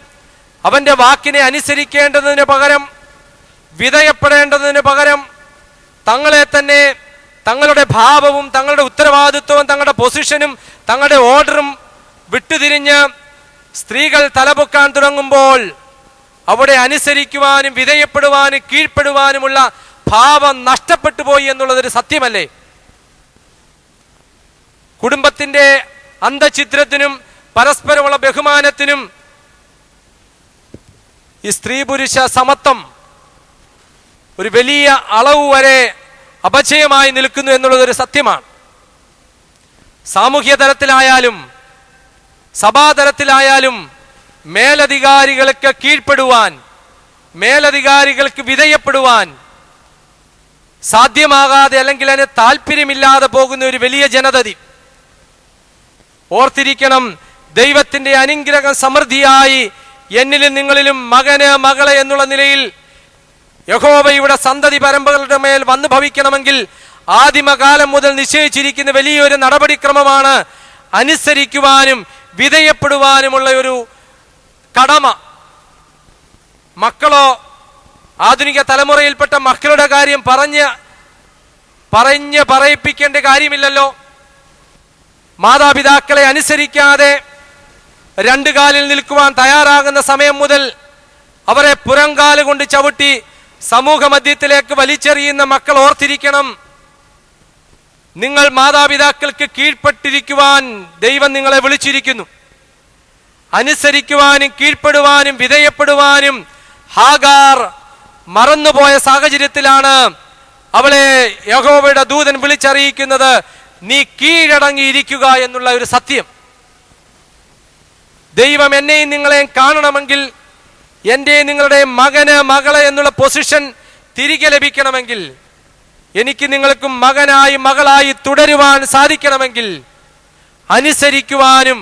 S1: അവന്റെ വാക്കിനെ അനുസരിക്കേണ്ടതിന് പകരം, വിധേയപ്പെടേണ്ടതിന് പകരം തങ്ങളെ തന്നെ, തങ്ങളുടെ ഭാവവും തങ്ങളുടെ ഉത്തരവാദിത്വവും തങ്ങളുടെ പൊസിഷനും തങ്ങളുടെ ഓർഡറും വിട്ടുതിരിഞ്ഞ് സ്ത്രീകൾ തലപൊക്കാൻ തുടങ്ങുമ്പോൾ അവിടെ അനുസരിക്കുവാനും വിധേയപ്പെടുവാനും കീഴ്പ്പെടുവാനുമുള്ള ഭാവം നഷ്ടപ്പെട്ടു പോയി എന്നുള്ളതൊരു സത്യമല്ലേ? കുടുംബത്തിന്റെ അന്തഛിദ്രത്തിനും പരസ്പരമുള്ള ബഹുമാനത്തിനും ഈ സ്ത്രീ പുരുഷ സമത്വം ഒരു വലിയ അളവ് വരെ അപജയമായി നിൽക്കുന്നു എന്നുള്ളതൊരു സത്യമാണ്. സാമൂഹ്യ തലത്തിലായാലും സഭാതലത്തിലായാലും മേലധികാരികൾക്ക് കീഴ്പ്പെടുവാൻ, മേലധികാരികൾക്ക് വിധേയപ്പെടുവാൻ സാധ്യമാകാതെ അല്ലെങ്കിൽ അതിന് താല്പര്യമില്ലാതെ പോകുന്ന ഒരു വലിയ ജനതതി. ഓർത്തിരിക്കണം, ദൈവത്തിന്റെ അനുഗ്രഹം സമൃദ്ധിയായി എന്നിലും നിങ്ങളിലും മകന് മകളെ എന്നുള്ള നിലയിൽ യഹോവയുടെ സന്തതി പരമ്പരകളുടെ മേൽ വന്നു ഭവിക്കണമെങ്കിൽ ആദിമകാലം മുതൽ നിശ്ചയിച്ചിരിക്കുന്ന വലിയൊരു നടപടിക്രമമാണ് അനുസരിക്കുവാനും വിധേയപ്പെടുവാനുമുള്ള ഒരു കടമ. മക്കളോ, ആധുനിക തലമുറയിൽപ്പെട്ട മക്കളുടെ കാര്യം പറഞ്ഞ് പറയിപ്പിക്കേണ്ട കാര്യമില്ലല്ലോ. മാതാപിതാക്കളെ അനുസരിക്കാതെ 2 കാലിൽ നിൽക്കുവാൻ തയ്യാറാകുന്ന സമയം മുതൽ അവരെ പുറംകാല് കൊണ്ട് ചവിട്ടി സമൂഹ മധ്യത്തിലേക്ക് വലിച്ചെറിയുന്ന മക്കൾ ഓർത്തിരിക്കണം, നിങ്ങൾ മാതാപിതാക്കൾക്ക് കീഴ്പ്പെട്ടിരിക്കുവാൻ ദൈവം നിങ്ങളെ വിളിച്ചിരിക്കുന്നു. അനുസരിക്കുവാനും കീഴ്പ്പെടുവാനും വിധേയപ്പെടുവാനും ഹാഗാർ മറന്നുപോയ സാഹചര്യത്തിലാണ് അവളെ യഹോവയുടെ ദൂതൻ വിളിച്ചറിയിക്കുന്നത്, നീ കീഴടങ്ങിയിരിക്കുക എന്നുള്ള ഒരു സത്യം. ദൈവം എന്നെയും നിങ്ങളെയും കാണണമെങ്കിൽ, എന്റെയും നിങ്ങളുടെ മകന് മകളെ എന്നുള്ള പൊസിഷൻ തിരികെ ലഭിക്കണമെങ്കിൽ, എനിക്ക് നിങ്ങൾക്കും മകനായി മകളായി തുടരുവാൻ സാധിക്കണമെങ്കിൽ അനുസരിക്കുവാനും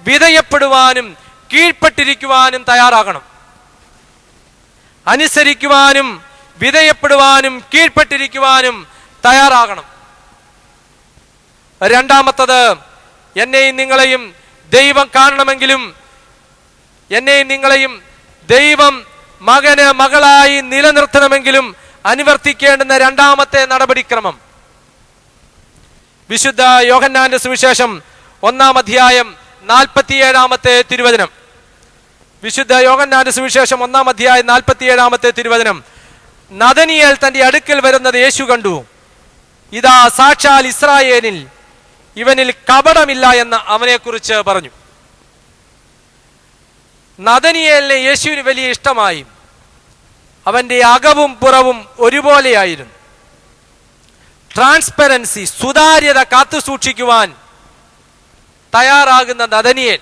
S1: വിധേയപ്പെടുവാനും കീഴ്പ്പെട്ടിരിക്കുവാനും തയ്യാറാകണം. അനുസരിക്കുവാനും വിധേയപ്പെടുവാനും കീഴ്പ്പെട്ടിരിക്കുവാനും തയ്യാറാകണം. രണ്ടാമത്തത്, എന്നെയും നിങ്ങളെയും ദൈവം കാണണമെങ്കിലും, എന്നെയും നിങ്ങളെയും ദൈവം മകന് മകളായി നിലനിർത്തണമെങ്കിലും അനുവർത്തിക്കേണ്ടുന്ന രണ്ടാമത്തെ നടപടിക്രമം, വിശുദ്ധ യോഹന്നാന്റെ സുവിശേഷം 1-ാം അധ്യായം 47-ാമത്തെ തിരുവചനം. വിശുദ്ധ യോഹന്നാന്റെ സുവിശേഷം 1-ാം അധ്യായം 47-ാമത്തെ തിരുവചനം. നദനിയേൽ തന്റെ അടുക്കൽ വരുന്നത് യേശു കണ്ടു. ഇതാ സാക്ഷാൽ ഇസ്രായേലിൽ, ഇവനിൽ കപടമില്ല എന്ന് അവനെക്കുറിച്ച് പറഞ്ഞു. നദനിയേലിനെ യേശുവിന് വലിയ ഇഷ്ടമായി. അവന്റെ അകവും പുറവും ഒരുപോലെയായിരുന്നു. ട്രാൻസ്പെറൻസി, സുതാര്യത കാത്തു സൂക്ഷിക്കുവാൻ തയ്യാറാകുന്ന നദനിയേൽ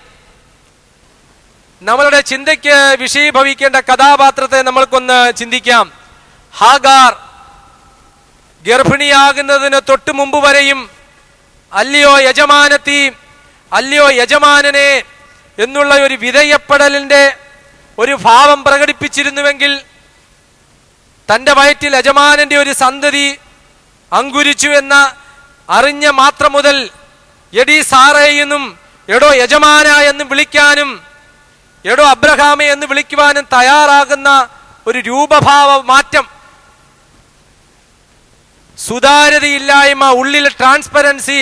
S1: നമ്മളുടെ ചിന്തയ്ക്ക് വിഷയീഭവിക്കേണ്ട കഥാപാത്രത്തെ നമ്മൾക്കൊന്ന് ചിന്തിക്കാം. ഹാഗാർ ഗർഭിണിയാകുന്നതിന് തൊട്ടു മുമ്പ് വരെയും അല്ലയോ യജമാനത്തി, അല്ലയോ യജമാനനെ എന്നുള്ള ഒരു വിധേയപ്പെടലിന്റെ ഒരു ഭാവം പ്രകടിപ്പിച്ചിരുന്നുവെങ്കിൽ, തന്റെ വയറ്റിൽ യജമാനന്റെ ഒരു സന്തതി അങ്കുരിച്ചു എന്ന അറിഞ്ഞ മാത്രം മുതൽ എടി സാറേ എന്നും എടോ യജമാന എന്നും വിളിക്കാനും എടോ അബ്രഹാമെ എന്ന് വിളിക്കുവാനും തയ്യാറാകുന്ന ഒരു രൂപഭാവ മാറ്റം, സുതാര്യതയില്ലായ്മ, ഉള്ളിൽ ട്രാൻസ്പെറൻസി,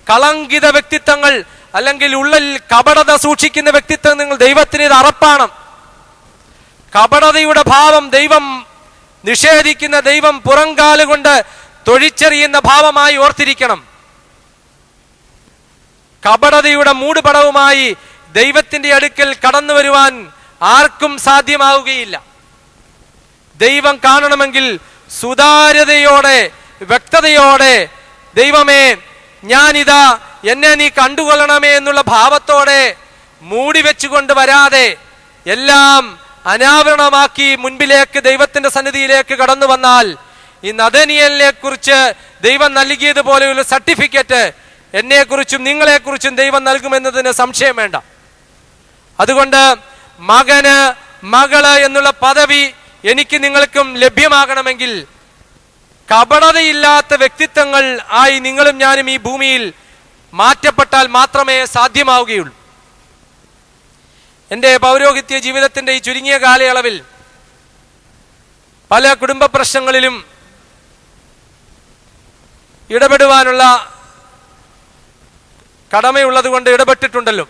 S1: കളങ്കിത വ്യക്തിത്വങ്ങൾ അല്ലെങ്കിൽ ഉള്ളിൽ കപടത സൂക്ഷിക്കുന്ന വ്യക്തിത്വം, നിങ്ങൾ ദൈവത്തിന് ഇത് അറപ്പാണ്. കപടതയുടെ ഭാവം ദൈവം നിഷേധിക്കുന്ന, ദൈവം പുറംകാലുകൊണ്ട് തൊഴിച്ചെറിയുന്ന ഭാവമായി ഓർത്തിരിക്കണം. കപടതയുടെ മൂടുപടവുമായി ദൈവത്തിന്റെ അടുക്കൽ കടന്നു വരുവാൻ ആർക്കും സാധ്യമാവുകയില്ല. ദൈവം കാണണമെങ്കിൽ സുതാര്യതയോടെ, വ്യക്തതയോടെ, ദൈവമേ ഞാനിതാ എന്നെ നീ കണ്ടുകൊള്ളണമേ എന്നുള്ള ഭാവത്തോടെ മൂടി വെച്ചുകൊണ്ട് വരാതെ എല്ലാം അനാവരണമാക്കി മുൻപിലേക്ക് ദൈവത്തിന്റെ സന്നിധിയിലേക്ക് കടന്നു വന്നാൽ ഈ നഥനീയേലിനെ കുറിച്ച് ദൈവം നൽകിയതുപോലെയുള്ള സർട്ടിഫിക്കറ്റ് എന്നെക്കുറിച്ചും നിങ്ങളെക്കുറിച്ചും ദൈവം നൽകുമെന്നതിന് സംശയം വേണ്ട. അതുകൊണ്ട് മകന്, മകള് എന്നുള്ള പദവി എനിക്ക് നിങ്ങൾക്കും ലഭ്യമാകണമെങ്കിൽ കപടതയില്ലാത്ത വ്യക്തിത്വങ്ങൾ ആയി നിങ്ങളും ഞാനും ഈ ഭൂമിയിൽ മാറ്റപ്പെട്ടാൽ മാത്രമേ സാധ്യമാവുകയുള്ളൂ. എൻ്റെ പൗരോഹിത്യ ജീവിതത്തിന്റെ ഈ ചുരുങ്ങിയ കാലയളവിൽ പല കുടുംബ പ്രശ്നങ്ങളിലും ഇടപെടുവാനുള്ള കടമയുള്ളത് കൊണ്ട് ഇടപെട്ടിട്ടുണ്ടല്ലോ.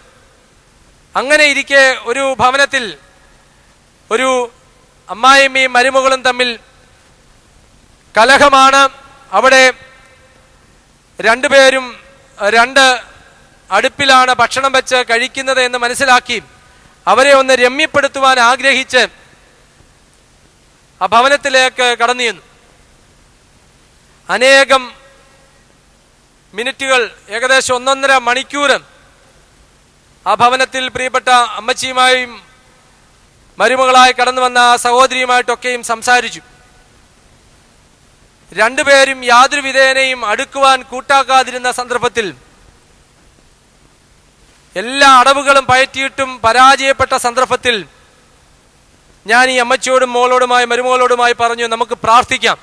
S1: അങ്ങനെ ഇരിക്കെ ഒരു ഭവനത്തിൽ ഒരു അമ്മായിയമ്മയും മരുമകളും തമ്മിൽ കലഹമാണ്. അവിടെ രണ്ടുപേരും രണ്ട് അടുപ്പിലാണ് ഭക്ഷണം വെച്ച് കഴിക്കുന്നത് എന്ന് മനസ്സിലാക്കി അവരെ ഒന്ന് രമ്യപ്പെടുത്തുവാൻ ആഗ്രഹിച്ച് ആ ഭവനത്തിലേക്ക് കടന്നു ചെന്നു. അനേകം മിനിറ്റുകൾ, ഏകദേശം 1.5 മണിക്കൂർ ആ ഭവനത്തിൽ പ്രിയപ്പെട്ട അമ്മച്ചിയുമായും മരുമകളായി കടന്നു വന്ന സഹോദരിയുമായിട്ടൊക്കെയും സംസാരിച്ചു. രണ്ടുപേരും യാതൊരു വിധേനയും അടുക്കുവാൻ കൂട്ടാക്കാതിരുന്ന സന്ദർഭത്തിൽ, എല്ലാ അടവുകളും പയറ്റിയിട്ടും പരാജയപ്പെട്ട സന്ദർഭത്തിൽ ഞാൻ ഈ അമ്മച്ചിയോടും മോളോടുമായി മരുമകളോടുമായി പറഞ്ഞു, നമുക്ക് പ്രാർത്ഥിക്കാം,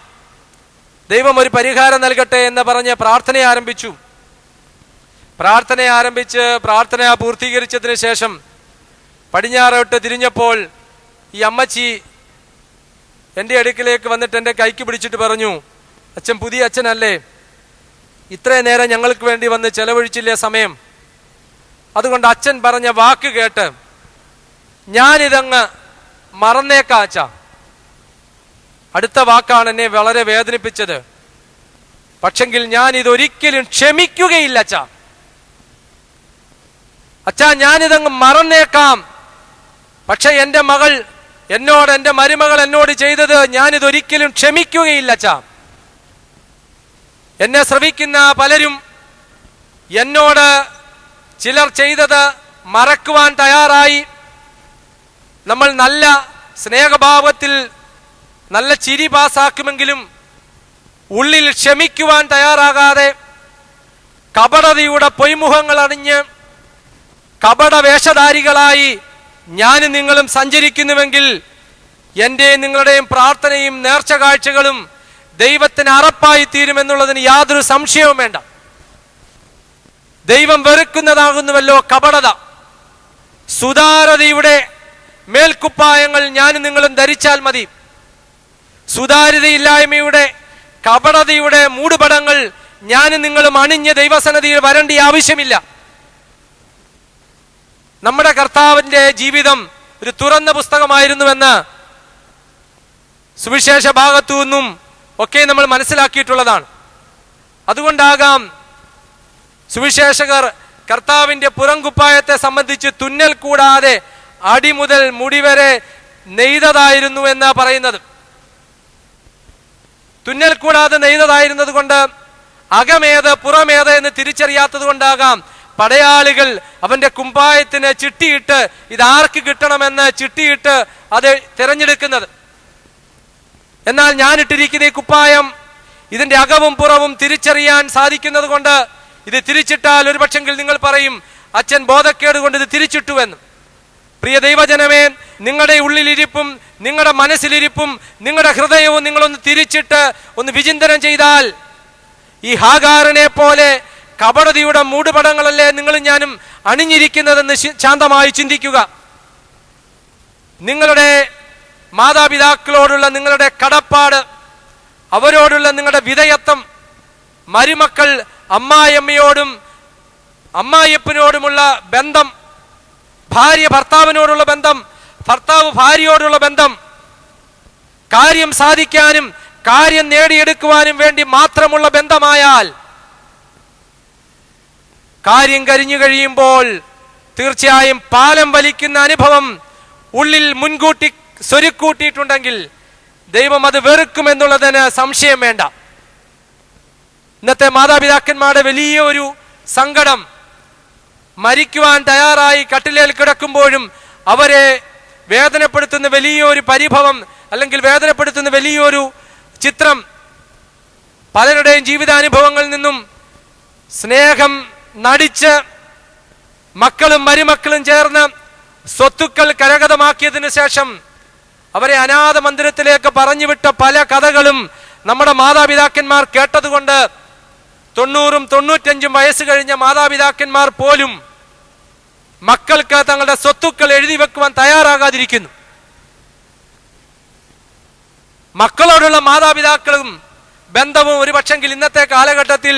S1: ദൈവം ഒരു പരിഹാരം നൽകട്ടെ എന്ന് പറഞ്ഞ് പ്രാർത്ഥന ആരംഭിച്ചു. പ്രാർത്ഥന പൂർത്തീകരിച്ചതിന് ശേഷം പടിഞ്ഞാറോട്ട് തിരിഞ്ഞപ്പോൾ ഈ അമ്മച്ചി എൻ്റെ അടുക്കിലേക്ക് വന്നിട്ട് എൻ്റെ കൈക്ക് പിടിച്ചിട്ട് പറഞ്ഞു, അച്ഛൻ പുതിയ അച്ഛനല്ലേ, ഇത്രയും നേരം ഞങ്ങൾക്ക് വേണ്ടി വന്ന് ചെലവഴിച്ചില്ലേ സമയം, അതുകൊണ്ട് അച്ഛൻ പറഞ്ഞ വാക്ക് കേട്ട് ഞാനിതങ്ങ് മറന്നേക്കാ അച്ഛ. അടുത്ത വാക്കാണ് എന്നെ വളരെ വേദനിപ്പിച്ചത്. പക്ഷെങ്കിൽ ഞാൻ ഇതൊരിക്കലും ക്ഷമിക്കുകയില്ല അച്ഛ. അച്ഛാ ഞാനിതങ്ങ് മറന്നേക്കാം, പക്ഷെ എൻ്റെ മകൾ എന്നോട്, എൻ്റെ മരുമകൾ എന്നോട് ചെയ്തത് ഞാനിതൊരിക്കലും ക്ഷമിക്കുകയില്ല അച്ഛാ. എന്നെ ശ്രവിക്കുന്ന പലരും എന്നോട് ചിലർ ചെയ്തത് മറക്കുവാൻ തയ്യാറായി. നമ്മൾ നല്ല സ്നേഹഭാവത്തിൽ നല്ല ചിരി പാസാക്കുമെങ്കിലും ഉള്ളിൽ ക്ഷമിക്കുവാൻ തയ്യാറാകാതെ കപടതയുടെ പൊയ്മുഖങ്ങൾ അണിഞ്ഞ് കപട വേഷധാരികളായി ഞാനും നിങ്ങളും സഞ്ചരിക്കുന്നുവെങ്കിൽ എൻ്റെയും നിങ്ങളുടെയും പ്രാർത്ഥനയും നേർച്ച കാഴ്ചകളും ദൈവത്തിന് അറപ്പായി തീരുമെന്നുള്ളതിന് യാതൊരു സംശയവും വേണ്ട. ദൈവം വെറുക്കുന്നതാകുന്നുവല്ലോ കപടത. സുതാര്യതയുടെ മേൽക്കുപ്പായങ്ങൾ ഞാനും നിങ്ങളും ധരിച്ചാൽ മതി. സുതാര്യതയില്ലായ്മയുടെ, കപടതയുടെ മൂടുപടങ്ങൾ ഞാനും നിങ്ങളും അണിഞ്ഞ് ദൈവസന്നിധിയിൽ വരേണ്ട ആവശ്യമില്ല. നമ്മുടെ കർത്താവിന്റെ ജീവിതം ഒരു തുറന്ന പുസ്തകമായിരുന്നുവെന്ന് സുവിശേഷ ഭാഗത്തു നിന്നും ഒക്കെ നമ്മൾ മനസ്സിലാക്കിയിട്ടുള്ളതാണ്. അതുകൊണ്ടാകാം സുവിശേഷകർ കർത്താവിന്റെ പുറംകുപ്പായത്തെ സംബന്ധിച്ച് തുന്നൽ കൂടാതെ അടി മുതൽ മുടി വരെ നെയ്തതായിരുന്നു എന്ന് പറയുന്നത്. തുന്നൽ കൂടാതെ നെയ്തതായിരുന്നത് കൊണ്ട് അകമേത് പുറമേത് എന്ന് തിരിച്ചറിയാത്തത് കൊണ്ടാകാം പടയാളികൾ അവന്റെ കുമ്പായത്തിന് ചിട്ടിയിട്ട് ഇതാർക്ക് കിട്ടണമെന്ന് ചിട്ടിയിട്ട് അത് തിരഞ്ഞെടുക്കുന്നത്. എന്നാൽ ഞാൻ ഇട്ടിരിക്കുന്ന ഈ കുപ്പായം ഇതിന്റെ അകവും പുറവും തിരിച്ചറിയാൻ സാധിക്കുന്നത് കൊണ്ട് ഇത് തിരിച്ചിട്ടാൽ ഒരു പക്ഷെങ്കിൽ നിങ്ങൾ പറയും അച്ഛൻ ബോധക്കേട് കൊണ്ട് ഇത് തിരിച്ചിട്ടുവെന്ന്. പ്രിയ ദൈവജനമേ, നിങ്ങളുടെ ഉള്ളിലിരിപ്പും നിങ്ങളുടെ മനസ്സിലിരിപ്പും നിങ്ങളുടെ ഹൃദയവും നിങ്ങളൊന്ന് തിരിച്ചിട്ട് ഒന്ന് വിചിന്തനം ചെയ്താൽ ഈ ഹാഗാറിനെ പോലെ കപടതയുടെ മൂടുപടങ്ങളല്ലേ നിങ്ങളും ഞാനും അണിഞ്ഞിരിക്കുന്നതെന്ന് ശാന്തമായി ചിന്തിക്കുക. നിങ്ങളുടെ മാതാപിതാക്കളോടുള്ള നിങ്ങളുടെ കടപ്പാട്, അവരോടുള്ള നിങ്ങളുടെ വിധേയത്വം, മരുമക്കൾ അമ്മായിയമ്മയോടും അമ്മായിയപ്പനോടുമുള്ള ബന്ധം, ഭാര്യ ഭർത്താവിനോടുള്ള ബന്ധം, ഭർത്താവ് ഭാര്യയോടുള്ള ബന്ധം, കാര്യം സാധിക്കാനും കാര്യം നേടിയെടുക്കുവാനും വേണ്ടി മാത്രമുള്ള ബന്ധമായാൽ കാര്യം കരിഞ്ഞു കഴിയുമ്പോൾ തീർച്ചയായും പാലം വലിക്കുന്ന അനുഭവം ഉള്ളിൽ മുൻകൂട്ടി സ്വരുക്കൂട്ടിയിട്ടുണ്ടെങ്കിൽ ദൈവം അത് വെറുക്കുമെന്നുള്ളതിന് സംശയം വേണ്ട. ഇന്നത്തെ മാതാപിതാക്കന്മാരുടെ വലിയ ഒരു സങ്കടം, മരിക്കുവാൻ തയ്യാറായി കട്ടിലേൽ കിടക്കുമ്പോഴും അവരെ വേദനപ്പെടുത്തുന്ന വലിയൊരു പരിഭവം അല്ലെങ്കിൽ വേദനപ്പെടുത്തുന്ന വലിയൊരു ചിത്രം പലരുടെയും ജീവിതാനുഭവങ്ങളിൽ നിന്നും സ്നേഹം നടിച്ച് മക്കളും മരുമക്കളും ചേർന്ന് സ്വത്തുക്കൾ കരഗതമാക്കിയതിനു ശേഷം അവരെ അനാഥ മന്ദിരത്തിലേക്ക് പറഞ്ഞുവിട്ട പല കഥകളും നമ്മുടെ മാതാപിതാക്കന്മാർ കേട്ടതുകൊണ്ട് 90 95 വയസ്സ് കഴിഞ്ഞ മാതാപിതാക്കന്മാർ പോലും മക്കൾക്ക് തങ്ങളുടെ സ്വത്തുക്കൾ എഴുതി വെക്കുവാൻ തയ്യാറാകാതിരിക്കുന്നു. മക്കളോടുള്ള മാതാപിതാക്കളും ബന്ധവും ഒരു പക്ഷെങ്കിൽ ഇന്നത്തെ കാലഘട്ടത്തിൽ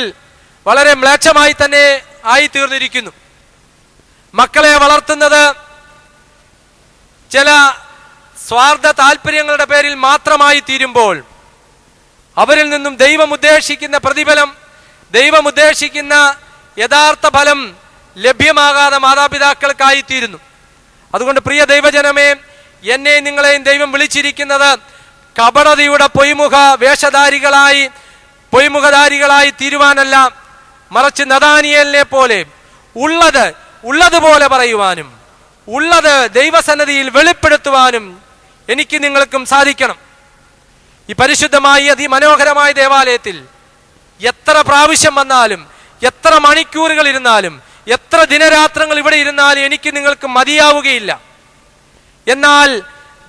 S1: വളരെ മ്ലേച്ഛമായി തന്നെ ആയിത്തീർന്നിരിക്കുന്നു. മക്കളെ വളർത്തുന്നത് ചില സ്വാർത്ഥ താല്പര്യങ്ങളുടെ പേരിൽ മാത്രമായി തീരുമ്പോൾ അവരിൽ നിന്നും ദൈവം ഉദ്ദേശിക്കുന്ന പ്രതിഫലം, ദൈവം ഉദ്ദേശിക്കുന്ന യഥാർത്ഥ ഫലം ലഭ്യമാകാതെ മാതാപിതാക്കൾക്കായിത്തീരുന്നു. അതുകൊണ്ട് പ്രിയ ദൈവജനമേ, എന്നെയും നിങ്ങളെയും ദൈവം വിളിച്ചിരിക്കുന്നത് കപടതയുടെ പൊയ്മുഖധാരികളായി തീരുവാനല്ല, മറിച്ച് നഥാനിയേലിനെ പോലെ ഉള്ളതുപോലെ പറയുവാനും ഉള്ളത് ദൈവസന്നിധിയിൽ വെളിപ്പെടുത്തുവാനും എനിക്ക് നിങ്ങൾക്കും സാധിക്കണം. ഈ പരിശുദ്ധമായ അതിമനോഹരമായ ദേവാലയത്തിൽ എത്ര പ്രാവശ്യം വന്നാലും, എത്ര മണിക്കൂറുകൾ ഇരുന്നാലും, എത്ര ദിനരാത്രങ്ങൾ ഇവിടെ ഇരുന്നാലും എനിക്ക് നിങ്ങൾക്ക് മതിയാവുകയില്ല. എന്നാൽ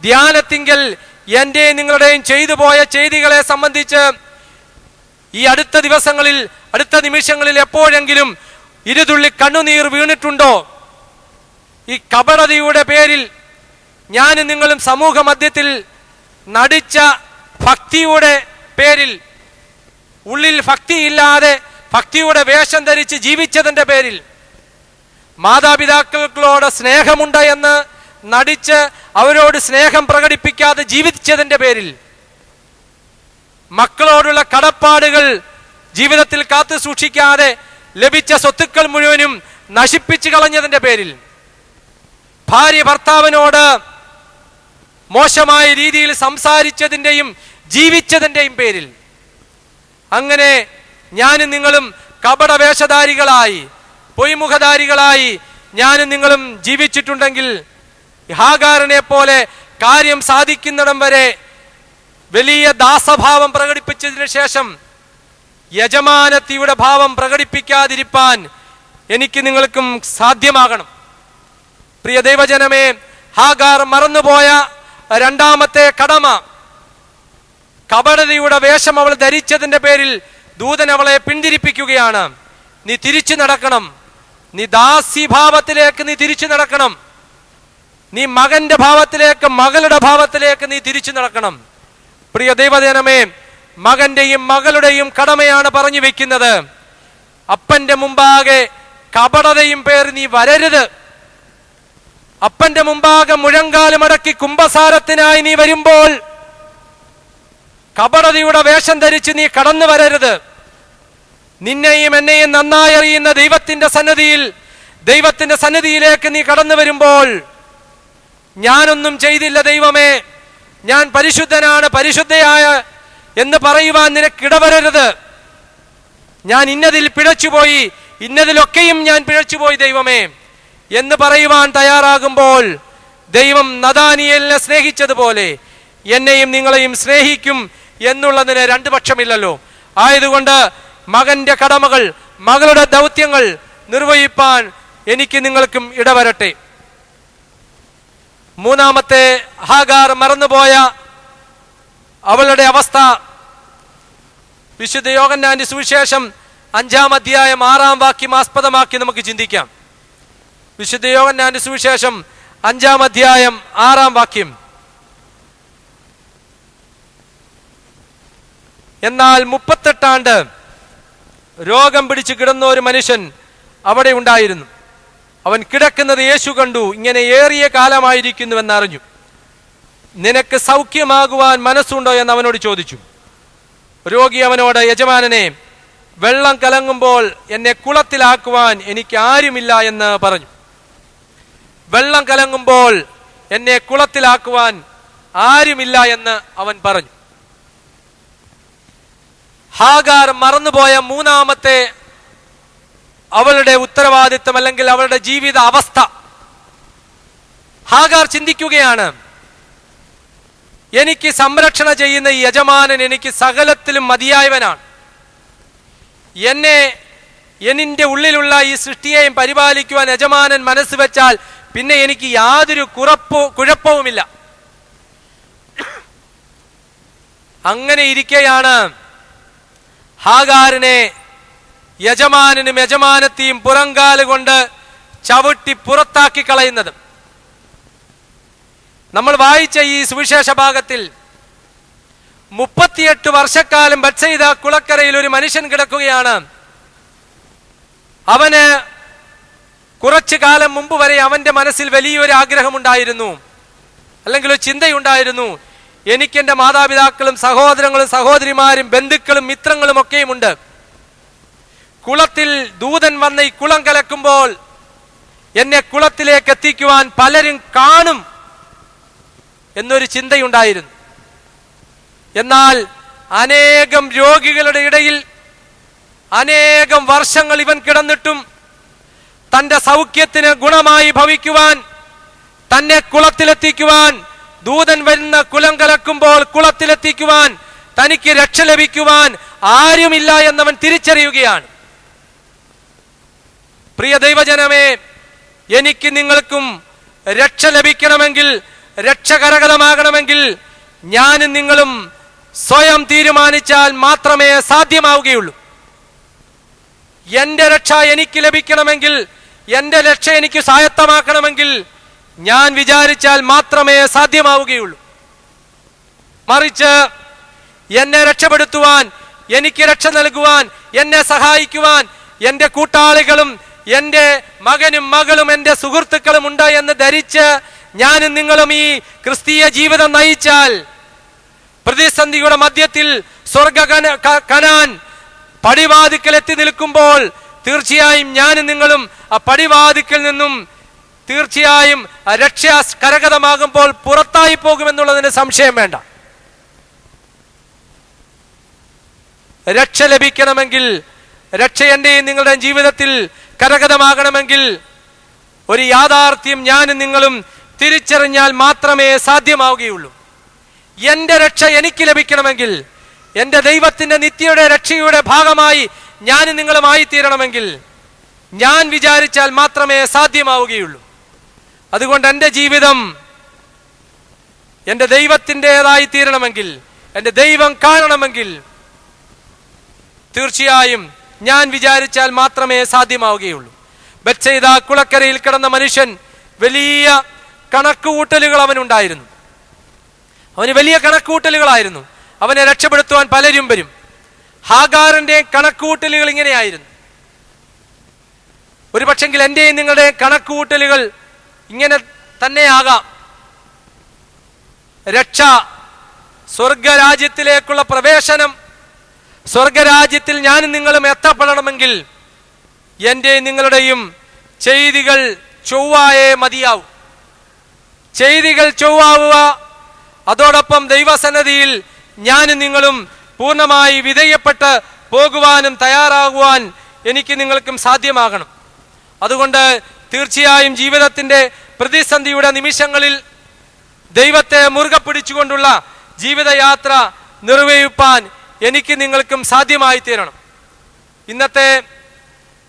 S1: ധ്യാനത്തിങ്കൽ എൻ്റെ നിങ്ങളുടെയും ചെയ്തു പോയ ചെയ്തികളെ സംബന്ധിച്ച് ഈ അടുത്ത ദിവസങ്ങളിൽ, അടുത്ത നിമിഷങ്ങളിൽ എപ്പോഴെങ്കിലും ഇരുതുള്ളി കണ്ണുനീർ വീണിട്ടുണ്ടോ? ഈ കപടതയുടെ പേരിൽ ഞാനും നിങ്ങളും സമൂഹ മധ്യത്തിൽ നടിച്ച ഭക്തിയുടെ പേരിൽ, ഉള്ളിൽ ഭക്തിയില്ലാതെ ഭക്തിയുടെ വേഷം ധരിച്ച് ജീവിച്ചതിന്റെ പേരിൽ, മാതാപിതാക്കളോട് സ്നേഹമുണ്ട് എന്ന് നടിച്ച് അവരോട് സ്നേഹം പ്രകടിപ്പിക്കാതെ ജീവിച്ചതിന്റെ പേരിൽ, മക്കളോടുള്ള കടപ്പാടുകൾ ജീവിതത്തിൽ കാത്തു സൂക്ഷിക്കാതെ ലഭിച്ച സ്വത്തുക്കൾ മുഴുവനും നശിപ്പിച്ചു കളഞ്ഞതിന്റെ പേരിൽ, ഭാര്യ ഭർത്താവിനോട് മോശമായ രീതിയിൽ സംസാരിച്ചതിന്റെയും ജീവിച്ചതിന്റെയും പേരിൽ, അങ്ങനെ ഞാനും നിങ്ങളും കപടവേഷധാരികളായി, പൊയ്മുഖധാരികളായി ഞാനും നിങ്ങളും ജീവിച്ചിട്ടുണ്ടെങ്കിൽ ഹാഗാറിനെ പോലെ കാര്യം സാധിക്കുന്നിടം വരെ വലിയ ദാസഭാവം പ്രകടിപ്പിച്ചതിന് ശേഷം യജമാനത്തിയുടെ ഭാവം പ്രകടിപ്പിക്കാതിരിപ്പാൻ എനിക്ക് നിങ്ങൾക്കും സാധ്യമാകണം. പ്രിയ ദൈവജനമേ, ഹാഗാർ മറന്നുപോയ രണ്ടാമത്തെ കടമ, കപടതയുടെ വേഷം അവൾ ധരിച്ചതിന്റെ പേരിൽ ദൂതൻ അവളെ പിന്തിരിപ്പിക്കുകയാണ്. നീ തിരിച്ചു നടക്കണം, നീ ദാസീഭാവത്തിലേക്ക് നീ തിരിച്ചു നടക്കണം, നീ മകന്റെ ഭാവത്തിലേക്ക്, മകളുടെ ഭാവത്തിലേക്ക് നീ തിരിച്ചു നടക്കണം. പ്രിയ ദൈവജനമേ, മകന്റെയും മകളുടെയും കടമയാണ് പറഞ്ഞു വെക്കുന്നത്. അപ്പന്റെ മുമ്പാകെ കപടതയും പേര് നീ വരരുത്. അപ്പന്റെ മുമ്പാകെ മുഴങ്കാലും അടക്കി കുംഭസാരത്തിനായി നീ വരുമ്പോൾ കപടതയുടെ വേഷം ധരിച്ച് നീ കടന്നു വരരുത്. നിന്നെയും എന്നെയും നന്നായി അറിയുന്ന ദൈവത്തിന്റെ സന്നിധിയിലേക്ക് നീ കടന്നു വരുമ്പോൾ, ഞാനൊന്നും ചെയ്തില്ല ദൈവമേ, ഞാൻ പരിശുദ്ധനാണ്, പരിശുദ്ധയായ എന്ന് പറയുവാൻ നിനക്കിടവരരുത്. ഞാൻ ഇന്നതിൽ പിഴച്ചുപോയി, ഇന്നതിലൊക്കെയും ഞാൻ പിഴച്ചുപോയി ദൈവമേ എന്ന് പറയുവാൻ തയ്യാറാകുമ്പോൾ ദൈവം നഥാനിയേലിനെ സ്നേഹിച്ചതുപോലെ എന്നെയും നിങ്ങളെയും സ്നേഹിക്കും എന്നുള്ളതിന് രണ്ടു പക്ഷമില്ലല്ലോ. ആയതുകൊണ്ട് മകന്റെ കടമകൾ, മകളുടെ ദൗത്യങ്ങൾ നിർവഹിപ്പാൻ എനിക്ക് നിങ്ങൾക്കും ഇടവരട്ടെ. മൂന്നാമത്തെ, ഹാഗാർ മറന്നുപോയ അവളുടെ അവസ്ഥ വിശുദ്ധ യോഹന്നാന്റെ സുവിശേഷം 5-ാം അധ്യായം 6-ാം വാക്യം ആസ്പദമാക്കി നമുക്ക് ചിന്തിക്കാം. വിശുദ്ധ യോഹന്നാന്റെ സുവിശേഷം 5-ാം അധ്യായം 6-ാം വാക്യം. എന്നാൽ 38 ആണ്ട് രോഗം പിടിച്ചു കിടന്ന ഒരു മനുഷ്യൻ അവിടെ ഉണ്ടായിരുന്നു. അവൻ കിടക്കുന്നത് യേശു കണ്ടു, ഇങ്ങനെ ഏറിയ കാലമായിരിക്കുന്നുവെന്നറിഞ്ഞു. നിനക്ക് സൗഖ്യമാകുവാൻ മനസ്സുണ്ടോ എന്ന് അവനോട് ചോദിച്ചു. രോഗി അവനോട്, യജമാനനെ, വെള്ളം കലങ്ങുമ്പോൾ എന്നെ കുളത്തിലാക്കുവാൻ എനിക്ക് ആരുമില്ല എന്ന് പറഞ്ഞു. വെള്ളം കലങ്ങുമ്പോൾ എന്നെ കുളത്തിലാക്കുവാൻ ആരുമില്ല എന്ന് അവൻ പറഞ്ഞു. ഹാഗാർ മറന്നുപോയ മൂന്നാമത്തെ അവളുടെ ഉത്തരവാദിത്വം അല്ലെങ്കിൽ അവളുടെ ജീവിത അവസ്ഥ. ഹാഗാർ ചിന്തിക്കുകയാണ്, എനിക്ക് സംരക്ഷണ ചെയ്യുന്ന ഈ യജമാനൻ എനിക്ക് സകലത്തിലും മതിയായവനാണ്. എന്നിന്റെ ഉള്ളിലുള്ള ഈ സൃഷ്ടിയെയും പരിപാലിക്കുവാൻ യജമാനൻ മനസ്സ് വെച്ചാൽ പിന്നെ എനിക്ക് യാതൊരു കുഴപ്പവുമില്ല. അങ്ങനെ ഇരിക്കെയാണ് ഹാഗാറിനെ യജമാനനും യജമാനത്തെയും പുറങ്കാല് കൊണ്ട് ചവിട്ടി പുറത്താക്കി കളയുന്നത്. നമ്മൾ വായിച്ച ഈ സുവിശേഷ ഭാഗത്തിൽ 38 വർഷക്കാലം ബത്സയിദ കുളക്കരയിൽ ഒരു മനുഷ്യൻ കിടക്കുകയാണ്. അവന് കുറച്ചു കാലം മുമ്പ് വരെ അവന്റെ മനസ്സിൽ വലിയൊരു ആഗ്രഹമുണ്ടായിരുന്നു, അല്ലെങ്കിൽ ഒരു ചിന്തയുണ്ടായിരുന്നു. എനിക്ക് എൻ്റെ മാതാപിതാക്കളും സഹോദരങ്ങളും സഹോദരിമാരും ബന്ധുക്കളും മിത്രങ്ങളും ഒക്കെയുമുണ്ട്. കുളത്തിൽ ദൂതൻ വന്ന് ഈ കുളം കലക്കുമ്പോൾ എന്നെ കുളത്തിലേക്ക് എത്തിക്കുവാൻ പലരും കാണും എന്നൊരു ചിന്തയുണ്ടായിരുന്നു. എന്നാൽ അനേകം രോഗികളുടെ ഇടയിൽ അനേകം വർഷങ്ങൾ ഇവൻ കിടന്നിട്ടും തന്റെ സൗഖ്യത്തിന് ഗുണമായി ഭവിക്കുവാൻ, തന്നെ കുളത്തിലെത്തിക്കുവാൻ, ദൂതൻ വരുന്ന കുളം കലക്കുമ്പോൾ കുളത്തിലെത്തിക്കുവാൻ, തനിക്ക് രക്ഷ ലഭിക്കുവാൻ ആരുമില്ല എന്നവൻ തിരിച്ചറിയുകയാണ്. പ്രിയ ദൈവജനമേ, എനിക്ക് നിങ്ങൾക്കും രക്ഷ ലഭിക്കണമെങ്കിൽ, രക്ഷ കരഗതമാകണമെങ്കിൽ ഞാനും നിങ്ങളും സ്വയം തീരുമാനിച്ചാൽ മാത്രമേ സാധ്യമാവുകയുള്ളൂ. എന്റെ രക്ഷ എനിക്ക് ലഭിക്കണമെങ്കിൽ, എന്റെ രക്ഷ എനിക്ക് സ്വായത്തമാക്കണമെങ്കിൽ ഞാൻ വിചാരിച്ചാൽ മാത്രമേ സാധ്യമാവുകയുള്ളൂ. മറിച്ച് എന്നെ രക്ഷപ്പെടുത്തുവാൻ, എനിക്ക് രക്ഷ നൽകുവാൻ, എന്നെ സഹായിക്കുവാൻ എന്റെ കൂട്ടാളികളും എന്റെ മകനും മകളും എന്റെ സുഹൃത്തുക്കളും ഉണ്ട് എന്ന് ധരിച്ച് ഞാനും നിങ്ങളും ഈ ക്രിസ്തീയ ജീവിതം നയിച്ചാൽ പ്രതിസന്ധിയുടെ മധ്യത്തിൽ സ്വർഗ കനാൻ പടിവാതിക്കൽ എത്തി നിൽക്കുമ്പോൾ തീർച്ചയായും ഞാനും നിങ്ങളും ആ പടിവാതിക്കൽ നിന്നും തീർച്ചയായും രക്ഷ കരഗതമാകുമ്പോൾ പുറത്തായി പോകുമെന്നുള്ളതിന് സംശയം വേണ്ട. രക്ഷ ലഭിക്കണമെങ്കിൽ, രക്ഷ എന്റെയും നിങ്ങളുടെയും ജീവിതത്തിൽ കരഗതമാകണമെങ്കിൽ ഒരു യാഥാർത്ഥ്യം ഞാനും നിങ്ങളും തിരിച്ചറിഞ്ഞാൽ മാത്രമേ സാധ്യമാവുകയുള്ളൂ. എന്റെ രക്ഷ എനിക്ക് ലഭിക്കണമെങ്കിൽ, എന്റെ ദൈവത്തിന്റെ നിത്യയുടെ രക്ഷയുടെ ഭാഗമായി ഞാനും നിങ്ങളുമായി തീരണമെങ്കിൽ ഞാൻ വിചാരിച്ചാൽ മാത്രമേ സാധ്യമാവുകയുള്ളൂ. അതുകൊണ്ട് എൻ്റെ ജീവിതം എൻ്റെ ദൈവത്തിൻ്റെതായി തീരണമെങ്കിൽ, എൻ്റെ ദൈവം കാണണമെങ്കിൽ തീർച്ചയായും ഞാൻ വിചാരിച്ചാൽ മാത്രമേ സാധ്യമാവുകയുള്ളൂ. ബത്സയിദ കുളക്കരയിൽ കിടന്ന മനുഷ്യൻ വലിയ കണക്കുകൂട്ടലുകൾ അവനുണ്ടായിരുന്നു. അവന് വലിയ കണക്കുകൂട്ടലുകളായിരുന്നു. അവനെ രക്ഷപ്പെടുത്തുവാൻ പലരും വരും. ഹാഗാറിന്റെ കണക്കുകൂട്ടലുകൾ ഇങ്ങനെയായിരുന്നു. ഒരു പക്ഷെങ്കിൽ എന്റെയും നിങ്ങളുടെ കണക്കുകൂട്ടലുകൾ ഇങ്ങനെ തന്നെയാകാം. രക്ഷ, സ്വർഗരാജ്യത്തിലേക്കുള്ള പ്രവേശനം, സ്വർഗരാജ്യത്തിൽ ഞാനും നിങ്ങളും എത്തപ്പെടണമെങ്കിൽ എന്റെയും നിങ്ങളുടെയും ചെയ്തികൾ ചൊവ്വായേ മതിയാവും. ചെയ്തികൾ ചൊവ്വാവുക, അതോടൊപ്പം ദൈവസന്നിധിയിൽ ഞാനും നിങ്ങളും പൂർണ്ണമായി വിധേയപ്പെട്ട് പോകുവാനും തയ്യാറാകുവാൻ എനിക്ക് നിങ്ങൾക്കും സാധ്യമാകണം. അതുകൊണ്ട് തീർച്ചയായും ജീവിതത്തിൻ്റെ പ്രതിസന്ധിയുടെ നിമിഷങ്ങളിൽ ദൈവത്തെ മുറുകെ പിടിച്ചുകൊണ്ടുള്ള ജീവിതയാത്ര നിർവഹിപ്പാൻ എനിക്ക് നിങ്ങൾക്കും സാധ്യമായി തീരണം. ഇന്നത്തെ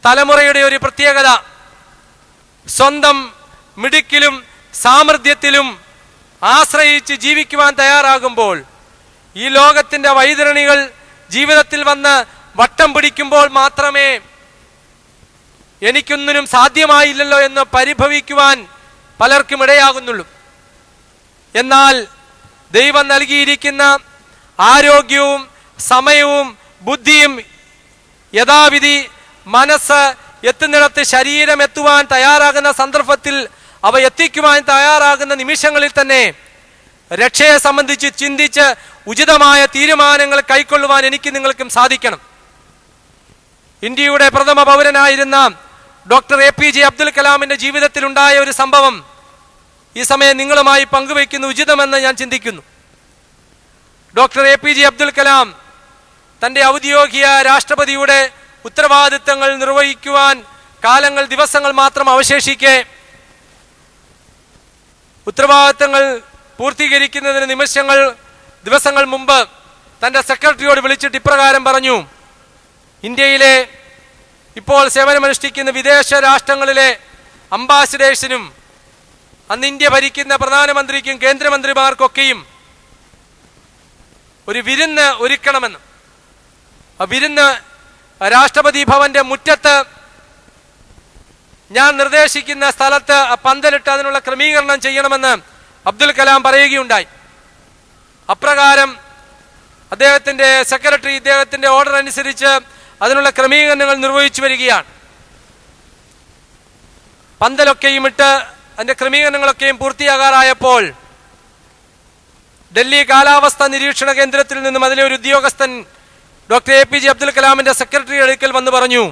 S1: തലമുറയുടെ ഒരു പ്രത്യേകത, സ്വന്തം മിടുക്കിലും സാമർഥ്യത്തിലും ആശ്രയിച്ച് ജീവിക്കുവാൻ തയ്യാറാകുമ്പോൾ, ഈ ലോകത്തിൻ്റെ വൈതരണികൾ ജീവിതത്തിൽ വന്ന് വട്ടം പിടിക്കുമ്പോൾ മാത്രമേ എനിക്കൊന്നിനും സാധ്യമായില്ലല്ലോ എന്ന് പരിഭവിക്കുവാൻ പലർക്കും ഇടയാകുന്നുള്ളൂ. എന്നാൽ ദൈവം നൽകിയിരിക്കുന്ന ആരോഗ്യവും സമയവും ബുദ്ധിയും യഥാവിധി മനസ്സ് എത്തുന്നിടത്ത് ശരീരം എത്തുവാൻ തയ്യാറാകുന്ന സന്ദർഭത്തിൽ അവ എത്തിക്കുവാൻ തയ്യാറാകുന്ന നിമിഷങ്ങളിൽ തന്നെ രക്ഷയെ സംബന്ധിച്ച് ചിന്തിച്ച് ഉചിതമായ തീരുമാനങ്ങൾ കൈക്കൊള്ളുവാൻ എനിക്ക് നിങ്ങൾക്കും സാധിക്കണം. ഇന്ത്യയുടെ പ്രഥമ പൗരനായിരുന്ന ഡോക്ടർ APJ അബ്ദുൽ കലാമിന്റെ ജീവിതത്തിൽ ഉണ്ടായ ഒരു സംഭവം ഈ സമയം നിങ്ങളുമായി പങ്കുവയ്ക്കുന്ന ഉചിതമെന്ന് ഞാൻ ചിന്തിക്കുന്നു. ഡോക്ടർ APJ അബ്ദുൽ കലാം തൻ്റെ ഔദ്യോഗിക രാഷ്ട്രപതിയുടെ ഉത്തരവാദിത്തങ്ങൾ നിർവഹിക്കുവാൻ കാലങ്ങൾ ദിവസങ്ങൾ മാത്രം അവശേഷിക്കെ ഉത്തരവാദിത്തങ്ങൾ പൂർത്തീകരിക്കുന്നതിന് ദിവസങ്ങൾ മുമ്പ് തൻ്റെ സെക്രട്ടറിയോട് വിളിച്ചിട്ട് ഇപ്രകാരം പറഞ്ഞു: ഇന്ത്യയിലെ ഇപ്പോൾ സേവനമനുഷ്ഠിക്കുന്ന വിദേശ രാഷ്ട്രങ്ങളിലെ അംബാസിഡേഴ്സിനും അന്ന് ഇന്ത്യ ഭരിക്കുന്ന പ്രധാനമന്ത്രിക്കും കേന്ദ്രമന്ത്രിമാർക്കൊക്കെയും ഒരു വിരുന്ന് ഒരുക്കണമെന്ന്. ആ വിരുന്ന് രാഷ്ട്രപതി ഭവന്റെ മുറ്റത്ത് ഞാൻ നിർദ്ദേശിക്കുന്ന സ്ഥലത്ത് പന്തലിട്ട് അതിനുള്ള ക്രമീകരണം ചെയ്യണമെന്ന് അബ്ദുൽ കലാം പറയുകയുണ്ടായി. അപ്രകാരം അദ്ദേഹത്തിന്റെ സെക്രട്ടറി ഇദ്ദേഹത്തിന്റെ ഓർഡർ അനുസരിച്ച് അതിനുള്ള ക്രമീകരണങ്ങൾ നിർവഹിച്ചു വരികയാണ്. പന്തലൊക്കെയും ഇട്ട് അതിന്റെ ക്രമീകരണങ്ങളൊക്കെയും പൂർത്തിയാകാറായപ്പോൾ ഡൽഹി കാലാവസ്ഥാ നിരീക്ഷണ കേന്ദ്രത്തിൽ നിന്നും അതിലെ ഒരു ഉദ്യോഗസ്ഥൻ ഡോക്ടർ APJ അബ്ദുൽ കലാമിന്റെ സെക്രട്ടറി അടുക്കൽ വന്ന് പറഞ്ഞു: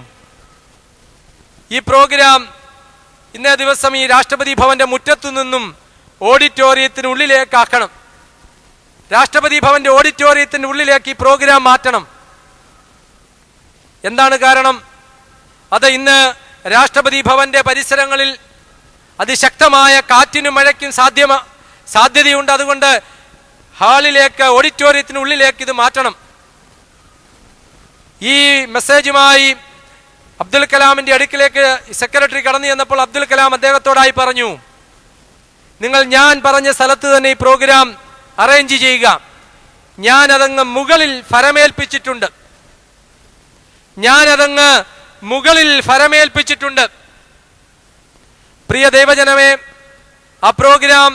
S1: ഈ പ്രോഗ്രാം ഇന്നേ ദിവസം ഈ രാഷ്ട്രപതി ഭവന്റെ മുറ്റത്തു നിന്നും ഓഡിറ്റോറിയത്തിനുള്ളിലേക്ക് ആക്കണം. രാഷ്ട്രപതി ഭവന്റെ ഓഡിറ്റോറിയത്തിന്റെ ഉള്ളിലേക്ക് ഈ പ്രോഗ്രാം മാറ്റണം. എന്താണ് കാരണം? അത് ഇന്ന് രാഷ്ട്രപതി ഭവന്റെ പരിസരങ്ങളിൽ അതിശക്തമായ കാറ്റിനും മഴയ്ക്കും സാധ്യതയുണ്ട്. അതുകൊണ്ട് ഹാളിലേക്ക്, ഓഡിറ്റോറിയത്തിനുള്ളിലേക്ക് ഇത് മാറ്റണം. ഈ മെസ്സേജുമായി അബ്ദുൽ കലാമിന്റെ അടുക്കിലേക്ക് സെക്രട്ടറി കടന്നു ചെന്നപ്പോൾ അബ്ദുൽ കലാം അദ്ദേഹത്തോടായി പറഞ്ഞു: നിങ്ങൾ ഞാൻ പറഞ്ഞ സ്ഥലത്ത് തന്നെ ഈ പ്രോഗ്രാം അറേഞ്ച് ചെയ്യുക. ഞാനതങ്ങ് മുകളിൽ ഫരമേൽപ്പിച്ചിട്ടുണ്ട്. പ്രിയ ദൈവജനമേ, ആ പ്രോഗ്രാം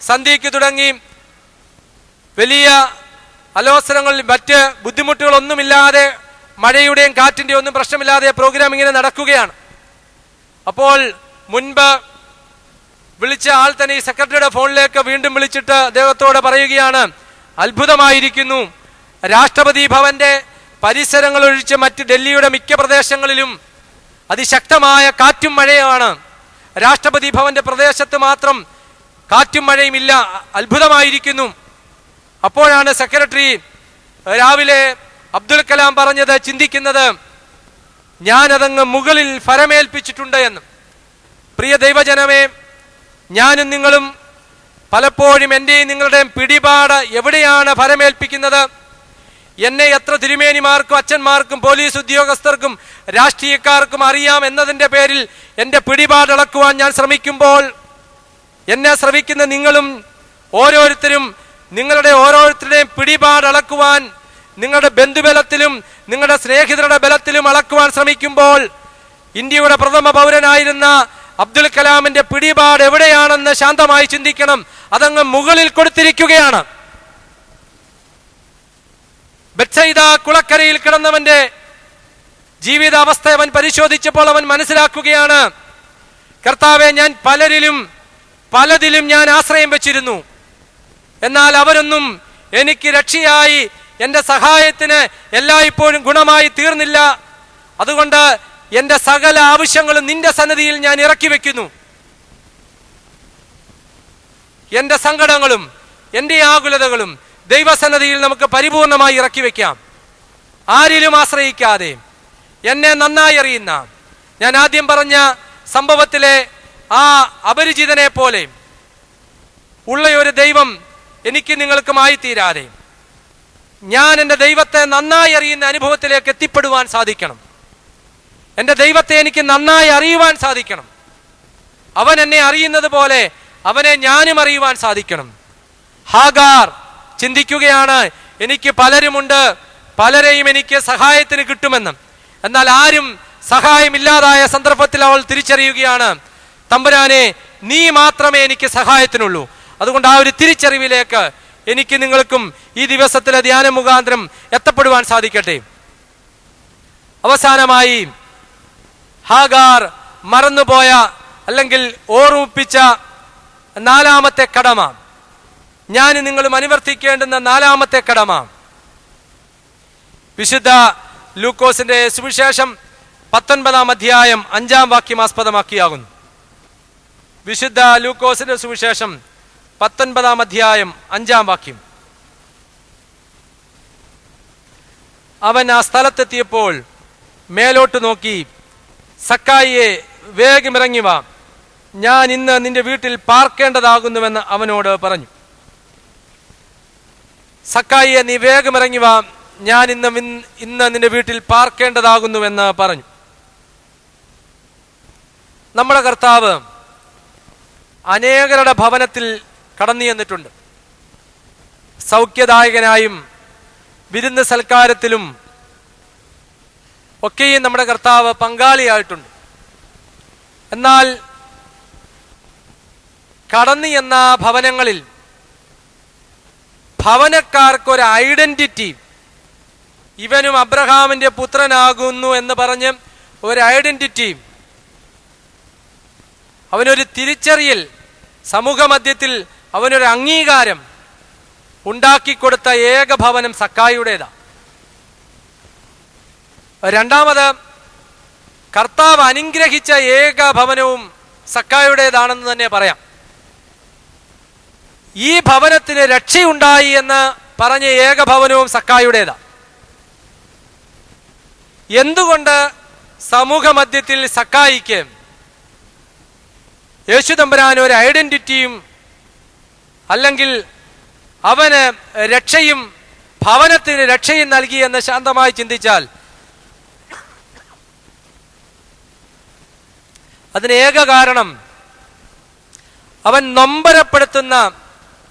S1: സന്ധ്യയ്ക്ക് തുടങ്ങി. വലിയ അലോസരങ്ങളിൽ മറ്റ് ബുദ്ധിമുട്ടുകളൊന്നുമില്ലാതെ, മഴയുടെയും കാറ്റിൻ്റെയും ഒന്നും പ്രശ്നമില്ലാതെ പ്രോഗ്രാം ഇങ്ങനെ നടക്കുകയാണ്. അപ്പോൾ മുൻപ് വിളിച്ച ആൾ തന്നെ ഈ സെക്രട്ടറിയുടെ ഫോണിലേക്ക് വീണ്ടും വിളിച്ചിട്ട് അദ്ദേഹത്തോട് പറയുകയാണ്: അത്ഭുതമായിരിക്കുന്നു, രാഷ്ട്രപതി ഭവന്റെ പരിസരങ്ങൾ ഒഴിച്ച് മറ്റ് ഡൽഹിയുടെ മിക്ക പ്രദേശങ്ങളിലും അതിശക്തമായ കാറ്റും മഴയാണ്. രാഷ്ട്രപതി ഭവന്റെ പ്രദേശത്ത് മാത്രം കാറ്റും മഴയും ഇല്ല. അത്ഭുതമായിരിക്കുന്നു. അപ്പോഴാണ് സെക്രട്ടറി രാവിലെ അബ്ദുൽ കലാം പറഞ്ഞത്, ചിന്തിക്കുന്നത്, ഞാനതങ്ങ് മുകളിൽ ഫരമേൽപ്പിച്ചിട്ടുണ്ട് എന്ന്. പ്രിയ ദൈവജനമേ, ഞാനും നിങ്ങളും പലപ്പോഴും എൻ്റെയും നിങ്ങളുടെയും പിടിപാട് എവിടെയാണ് ഫരമേൽപ്പിക്കുന്നത്? എന്നെ എത്ര തിരുമേനിമാർക്കും അച്ഛന്മാർക്കും പോലീസ് ഉദ്യോഗസ്ഥർക്കും രാഷ്ട്രീയക്കാർക്കും അറിയാം എന്നതിൻ്റെ പേരിൽ എൻ്റെ പിടിപാട് അളക്കുവാൻ ഞാൻ ശ്രമിക്കുമ്പോൾ, എന്നെ ശ്രമിക്കുന്ന നിങ്ങളും ഓരോരുത്തരും നിങ്ങളുടെ ഓരോരുത്തരുടെയും പിടിപാട് അളക്കുവാൻ, നിങ്ങളുടെ ബന്ധുബലത്തിലും നിങ്ങളുടെ സ്നേഹിതരുടെ ബലത്തിലും അളക്കുവാൻ ശ്രമിക്കുമ്പോൾ, ഇന്ത്യയുടെ പ്രഥമ പൗരനായിരുന്ന അബ്ദുൽ കലാമിന്റെ പിടിപാട് എവിടെയാണെന്ന് ശാന്തമായി ചിന്തിക്കണം. അതങ്ങ് മുകളിൽ കൊടുത്തിരിക്കുകയാണ്. ബെത്സൈദ കുളക്കരയിൽ കിടന്നവന്റെ ജീവിതാവസ്ഥ അവൻ പരിശോധിച്ചപ്പോൾ അവൻ മനസ്സിലാക്കുകയാണ്: കർത്താവെ, ഞാൻ പലതിലും ഞാൻ ആശ്രയം വെച്ചിരുന്നു, എന്നാൽ അവരൊന്നും എനിക്ക് രക്ഷയായി, എൻ്റെ സഹായത്തിന് എല്ലായ്പ്പോഴും ഗുണമായി തീർന്നില്ല. അതുകൊണ്ട് എൻ്റെ സകല ആവശ്യങ്ങളും നിന്റെ സന്നിധിയിൽ ഞാൻ ഇറക്കി വെക്കുന്നു. എൻ്റെ സങ്കടങ്ങളും എൻ്റെ ആകുലതകളും ദൈവസന്നിധിയിൽ നമുക്ക് പരിപൂർണമായി ഇറക്കി വെക്കാം. ആരിലും ആശ്രയിക്കാതെ, എന്നെ നന്നായി അറിയുന്ന, ഞാൻ ആദ്യം പറഞ്ഞ സംഭവത്തിലെ ആ അപരിചിതനെ പോലെ ഉള്ള ഒരു ദൈവം എനിക്ക് നിങ്ങൾക്കുമായി തീരാതെ ഞാൻ എൻ്റെ ദൈവത്തെ നന്നായി അറിയുന്ന അനുഭവത്തിലേക്ക് എത്തിപ്പെടുവാൻ സാധിക്കണം. എൻ്റെ ദൈവത്തെ എനിക്ക് നന്നായി അറിയുവാൻ സാധിക്കണം. അവൻ എന്നെ അറിയുന്നത് പോലെ അവനെ ഞാനും അറിയുവാൻ സാധിക്കണം. ഹാഗാർ ചിന്തിക്കുകയാണ്, എനിക്ക് പലരുമുണ്ട്, പലരെയും എനിക്ക് സഹായത്തിന് കിട്ടുമെന്ന്. എന്നാൽ ആരും സഹായമില്ലാതായ സന്ദർഭത്തിൽ അവൾ തിരിച്ചറിയുകയാണ്, തമ്പുരാനെ നീ മാത്രമേ എനിക്ക് സഹായത്തിനുള്ളൂ. അതുകൊണ്ട് ആ ഒരു തിരിച്ചറിവിലേക്ക് എനിക്ക് നിങ്ങൾക്കും ഈ ദിവസത്തിലെ ധ്യാന മുഖാന്തരം എത്തപ്പെടുവാൻ സാധിക്കട്ടെ. അവസാനമായി ഹാഗാർ മറന്നുപോയ അല്ലെങ്കിൽ ഓർമ്മിപ്പിച്ച നാലാമത്തെ കടമ, ഞാൻ നിങ്ങളും അനുവർത്തിക്കേണ്ടുന്ന നാലാമത്തെ കടമ, വിശുദ്ധ ലൂക്കോസിന്റെ സുവിശേഷം 19-ാം അധ്യായം 5-ാം വാക്യം ആസ്പദമാക്കിയാകുന്നു. വിശുദ്ധ ലൂക്കോസിന്റെ സുവിശേഷം 19-ാം അധ്യായം 5-ാം വാക്യം. അവൻ ആ സ്ഥലത്തെത്തിയപ്പോൾ മേലോട്ട് നോക്കി, സക്കായിയെ വേഗമിറങ്ങി വാ, ഞാൻ ഇന്ന് നിന്റെ വീട്ടിൽ പാർക്കേണ്ടതാകുന്നുവെന്ന് അവനോട് പറഞ്ഞു. സക്കായിയെ നീ വേഗമിറങ്ങി വാ, ഞാൻ ഇന്ന് നിന്റെ വീട്ടിൽ പാർക്കേണ്ടതാകുന്നുവെന്ന് പറഞ്ഞു. നമ്മുടെ കർത്താവ് അനേകരുടെ ഭവനത്തിൽ കടന്നു ചെന്നിട്ടുണ്ട്. സൗഖ്യദായകനായും വിരുന്ന് സൽക്കാരത്തിലും ഒക്കെയും നമ്മുടെ കർത്താവ് പങ്കാളിയായിട്ടുണ്ട്. എന്നാൽ കടന്നു ചെന്ന ഭവനങ്ങളിൽ ഭവനക്കാർക്കൊരു ഐഡന്റിറ്റി, ഇവനും അബ്രഹാമിന്റെ പുത്രനാകുന്നു എന്ന് പറഞ്ഞ് ഒരു ഐഡന്റിറ്റി, അവനൊരു തിരിച്ചറിയൽ, സമൂഹ മധ്യത്തിൽ അവനൊരു അംഗീകാരം ഉണ്ടാക്കിക്കൊടുത്ത ഏക ഭവനം സക്കായിയുടേതാണ്. രണ്ടാമത്, കർത്താവ് അനുഗ്രഹിച്ച ഏക ഭവനവും സക്കായിയുടേതാണെന്ന് തന്നെ പറയാം. ഈ ഭവനത്തിന് രക്ഷയുണ്ടായി എന്ന് പറഞ്ഞ ഏക ഭവനവും സക്കായിയുടേതാണ്. എന്തുകൊണ്ട് സമൂഹ മധ്യത്തിൽ സക്കായിക്ക് യേശു തമ്പുരാൻ ഒരു ഐഡന്റിറ്റിയും അല്ലെങ്കിൽ അവന് രക്ഷയും ഭവനത്തിന് രക്ഷയും നൽകി എന്ന് ശാന്തമായി ചിന്തിച്ചാൽ അതിന് ഏക കാരണം അവൻ നൊമ്പരപ്പെടുത്തുന്ന